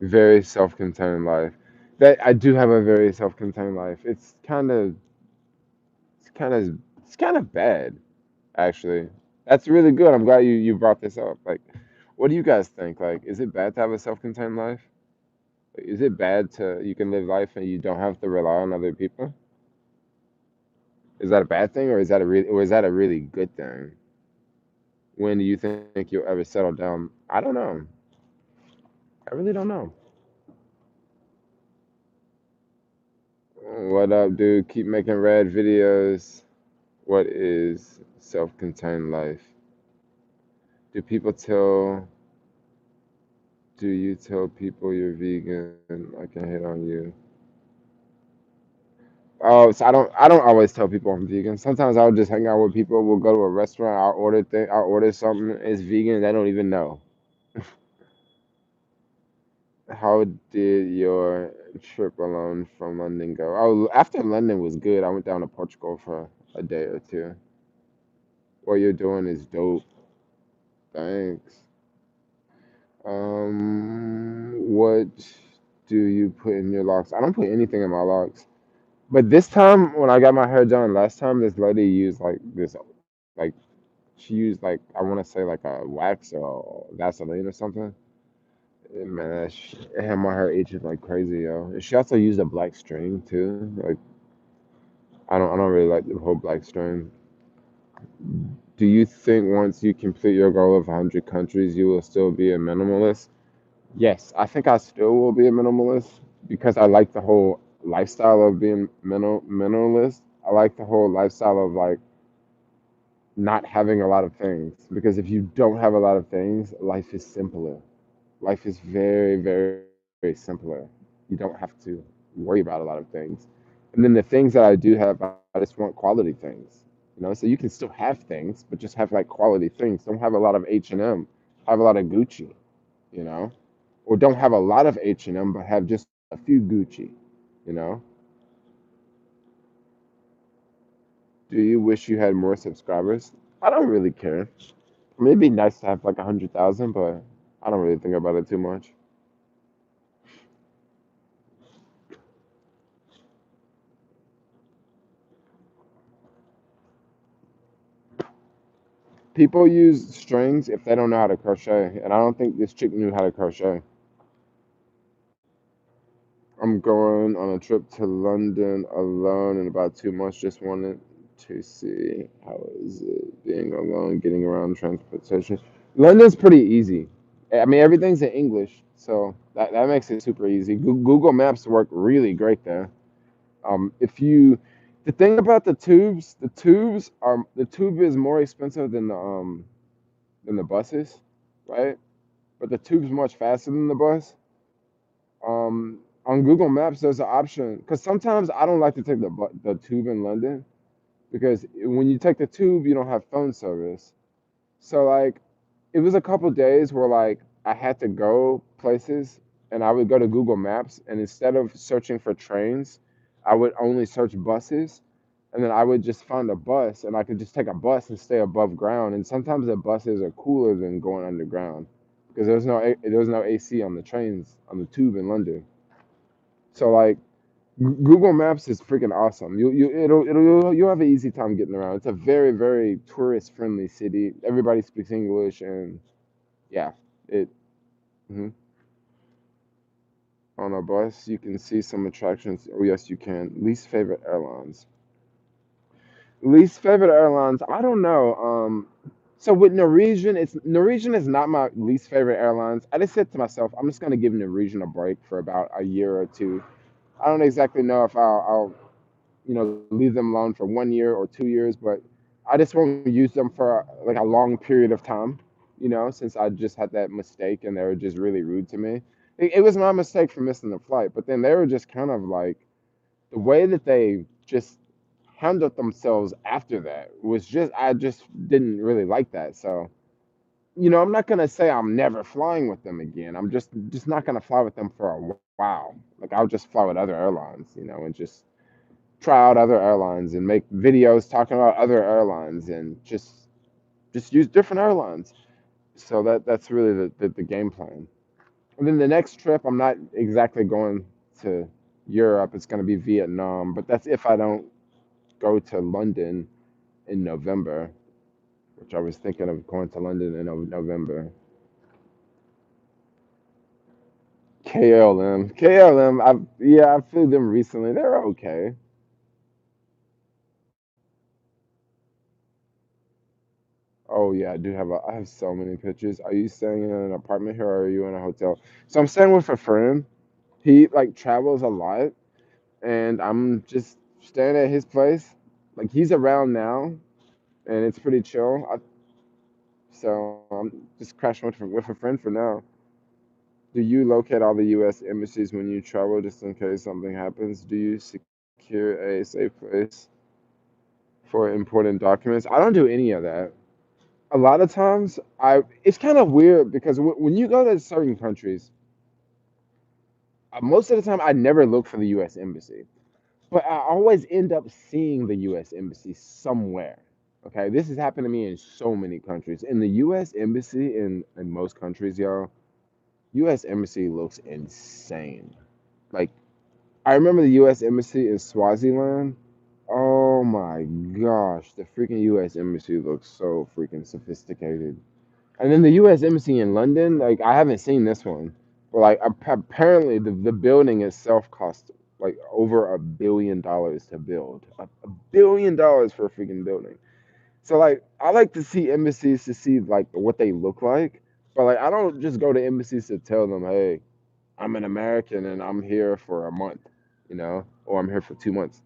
Very self-contained life. That I do have a very self-contained life. It's kind of it's kind of bad, actually. That's really good. I'm glad you brought this up. Like, what do you guys think? Like, is it bad to have a self-contained life? Like, is it bad to you can live life and you don't have to rely on other people? Is that a bad thing, or is that a really good thing? When do you think you'll ever settle down? I don't know. I really don't know. What up, dude? Keep making rad videos. What is self-contained life? Do people tell, do you tell people you're vegan? I can hit on you. Oh, so I don't always tell people I'm vegan. Sometimes I'll just hang out with people. We'll go to a restaurant. I'll order something. It's vegan. They don't even know. How did your trip alone from London go? Oh, after London was good, I went down to Portugal for a day or two. What you're doing is dope. Thanks. What do you put in your locks? I don't put anything in my locks. But this time, when I got my hair done last time, this lady used like this, like she used like I want to say like a wax or Vaseline or something. And man, it had my hair itching like crazy, yo. And she also used a black string too. Like I don't really like the whole black string. Do you think once you complete your goal of 100 countries, you will still be a minimalist? Yes, I think I still will be a minimalist because I like the whole lifestyle of being minimalist. I like the whole lifestyle of like not having a lot of things because if you don't have a lot of things, life is simpler. Life is very, very, very simpler. You don't have to worry about a lot of things. And then the things that I do have, I just want quality things. You know, so you can still have things, but just have like quality things. Don't have a lot of H&M, have a lot of Gucci, you know, or don't have a lot of H&M, but have just a few Gucci, you know. Do you wish you had more subscribers? I don't really care. I mean, it'd be nice to have like 100,000, but I don't really think about it too much. People use strings if they don't know how to crochet, and I don't think this chick knew how to crochet. I'm going on a trip to London alone in about 2 months. Just wanted to see how is it being alone, getting around transportation. London's pretty easy. I mean, everything's in English, so that makes it super easy. Google Maps work really great there. If you, the thing about the tube is more expensive than the buses, right? But the tube's much faster than the bus. On Google Maps, there's an option because sometimes I don't like to take the tube in London because when you take the tube, you don't have phone service. So like, it was a couple days where like I had to go places and I would go to Google Maps and instead of searching for trains, I would only search buses and then I would just find a bus and I could just take a bus and stay above ground. And sometimes the buses are cooler than going underground because there's no AC on the trains on the tube in London. So like Google Maps is freaking awesome. You'll have an easy time getting around. It's a very very tourist friendly city. Everybody speaks English and yeah, it. Mhm. On a bus you can see some attractions. Oh yes, you can. Least favorite airlines. Least favorite airlines. I don't know. So with Norwegian is not my least favorite airlines. I just said to myself, I'm just gonna give Norwegian a break for about a year or two. I don't exactly know if I'll leave them alone for 1 year or 2 years, but I just won't use them for like a long period of time, since I just had that mistake and they were just really rude to me. It was my mistake for missing the flight, but then they were just kind of like the way that they just handled themselves after that was I just didn't really like that. So, I'm not gonna say I'm never flying with them again. I'm just not gonna fly with them for a while. Like I'll just fly with other airlines, and just try out other airlines and make videos talking about other airlines and just use different airlines. So that's really the game plan. And then the next trip, I'm not exactly going to Europe. It's going to be Vietnam, but that's if I don't go to London in November, which I was thinking of going to London in November. KLM, I flew them recently. They're okay. Oh yeah, I have so many pictures. Are you staying in an apartment here or are you in a hotel? So I'm staying with a friend. He like travels a lot and I'm just staying at his place. Like he's around now and it's pretty chill. So I'm just crashing with a friend for now. Do you locate all the US embassies when you travel just in case something happens? Do you secure secure a safe place for important documents. I don't do any of that. A lot of times, it's kind of weird because when you go to certain countries, most of the time I never look for the U.S. embassy, but I always end up seeing the U.S. embassy somewhere. Okay, this has happened to me in so many countries. In the U.S. embassy in most countries, y'all, U.S. embassy looks insane. Like I remember the U.S. embassy in Swaziland. Oh my gosh, the freaking U.S. embassy looks so freaking sophisticated. And then the U.S. embassy in London, like I haven't seen this one, but like apparently the building itself cost like over $1 billion to build. $1 billion for a freaking building. So like I like to see embassies to see like what they look like, but like I don't just go to embassies to tell them, hey, I'm an American and I'm here for a month, or I'm here for 2 months.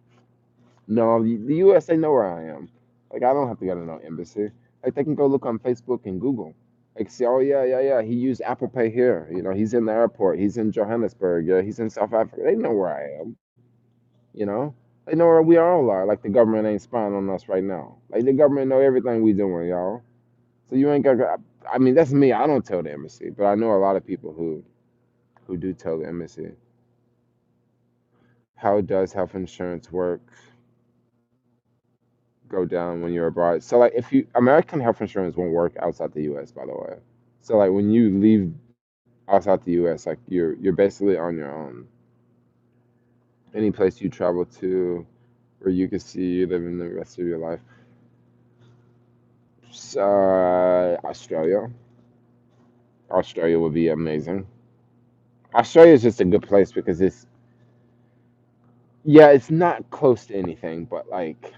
No, the U.S. they know where I am. Like I don't have to go to no embassy. Like they can go look on Facebook and Google. Like see, oh yeah, yeah, yeah. He used Apple Pay here. He's in the airport. He's in Johannesburg. Yeah, he's in South Africa. They know where I am. You know, they know where we all are. Like the government ain't spying on us right now. Like the government know everything we doing, y'all. So you ain't got. I mean, that's me. I don't tell the embassy, but I know a lot of people who do tell the embassy. How does health insurance work? Go down when you're abroad. So like if you American health insurance won't work outside the US, by the way. So like when you leave outside the US, like you're basically on your own. Any place you travel to where you can see you living the rest of your life. Australia. Australia would be amazing. Australia is just a good place because it's not close to anything, but like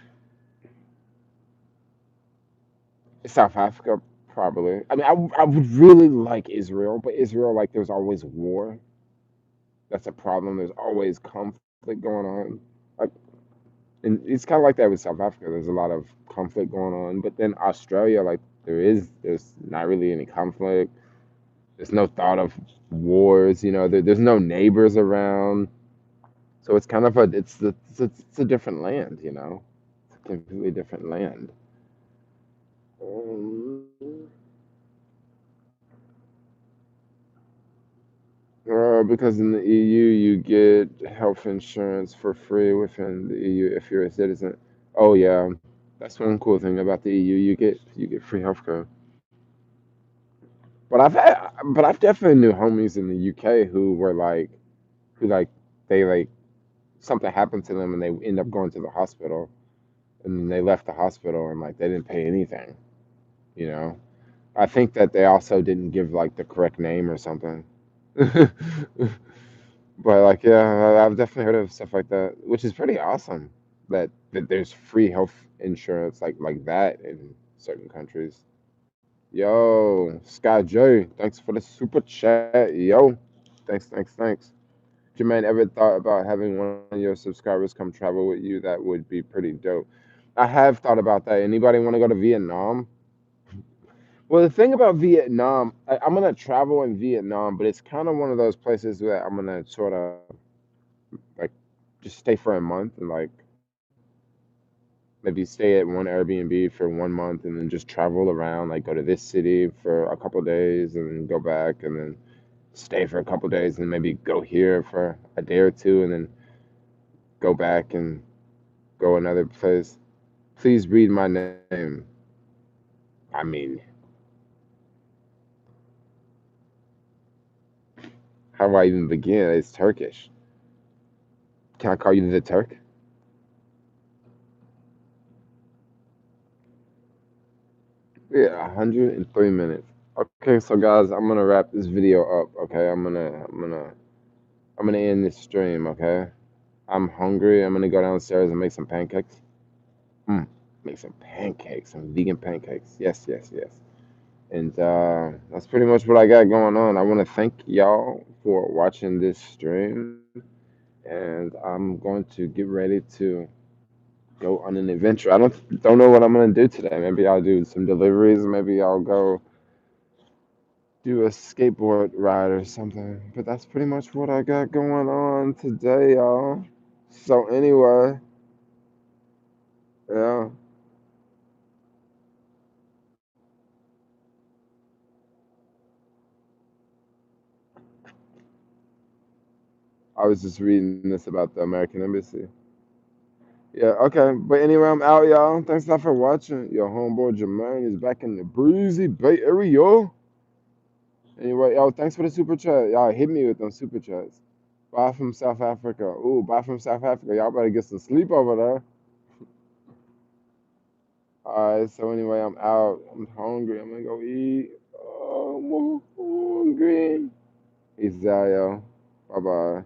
South Africa probably. I mean, I would really like Israel, but Israel, like, there's always war. That's a problem. There's always conflict going on. Like, and it's kind of like that with South Africa. There's a lot of conflict going on, but then Australia, like, there's not really any conflict. There's no thought of wars. There's no neighbors around. So it's kind of it's a different land. It's a completely different land. Um, because in the EU you get health insurance for free within the EU if you're a citizen. Oh yeah, that's one cool thing about the EU. You get free healthcare. But I've definitely knew homies in the UK who they like something happened to them and they end up going to the hospital and then they left the hospital and like they didn't pay anything. You know, I think that they also didn't give like the correct name or something. But like, yeah, I've definitely heard of stuff like that, which is pretty awesome. That there's free health insurance like that in certain countries. Yo, Sky J, thanks for the super chat. Yo, thanks, thanks, thanks. Jermaine, ever thought about having one of your subscribers come travel with you? That would be pretty dope. I have thought about that. Anybody want to go to Vietnam? Well, the thing about Vietnam, I'm gonna travel in Vietnam, but it's kind of one of those places where I'm gonna sort of like just stay for a month and like maybe stay at one Airbnb for 1 month and then just travel around, like go to this city for a couple days and then go back and then stay for a couple days and maybe go here for a day or two and then go back and go another place. Please read my name. I mean, how do I even begin? It's Turkish. Can I call you the Turk? Yeah, 103 minutes. Okay, so guys, I'm gonna wrap this video up. Okay, I'm gonna end this stream. Okay, I'm hungry. I'm gonna go downstairs and make some pancakes. Mm, make some pancakes, some vegan pancakes. Yes, yes, yes. And that's pretty much what I got going on. I want to thank y'all for watching this stream, and I'm going to get ready to go on an adventure. I don't know what I'm gonna do today. Maybe I'll do some deliveries. Maybe I'll go do a skateboard ride or something. But that's pretty much what I got going on today, y'all. So anyway, yeah, I was just reading this about the American Embassy. Yeah, okay. But anyway, I'm out, y'all. Thanks a lot for watching. Your homeboy Jermaine is back in the breezy Bay Area. Anyway, yo, thanks for the super chat. Y'all hit me with them super chats. Bye from South Africa. Ooh, bye from South Africa. Y'all better get some sleep over there. Alright, so anyway, I'm out. I'm hungry. I'm gonna go eat. Oh, I'm hungry. Peace out, yo. Bye bye.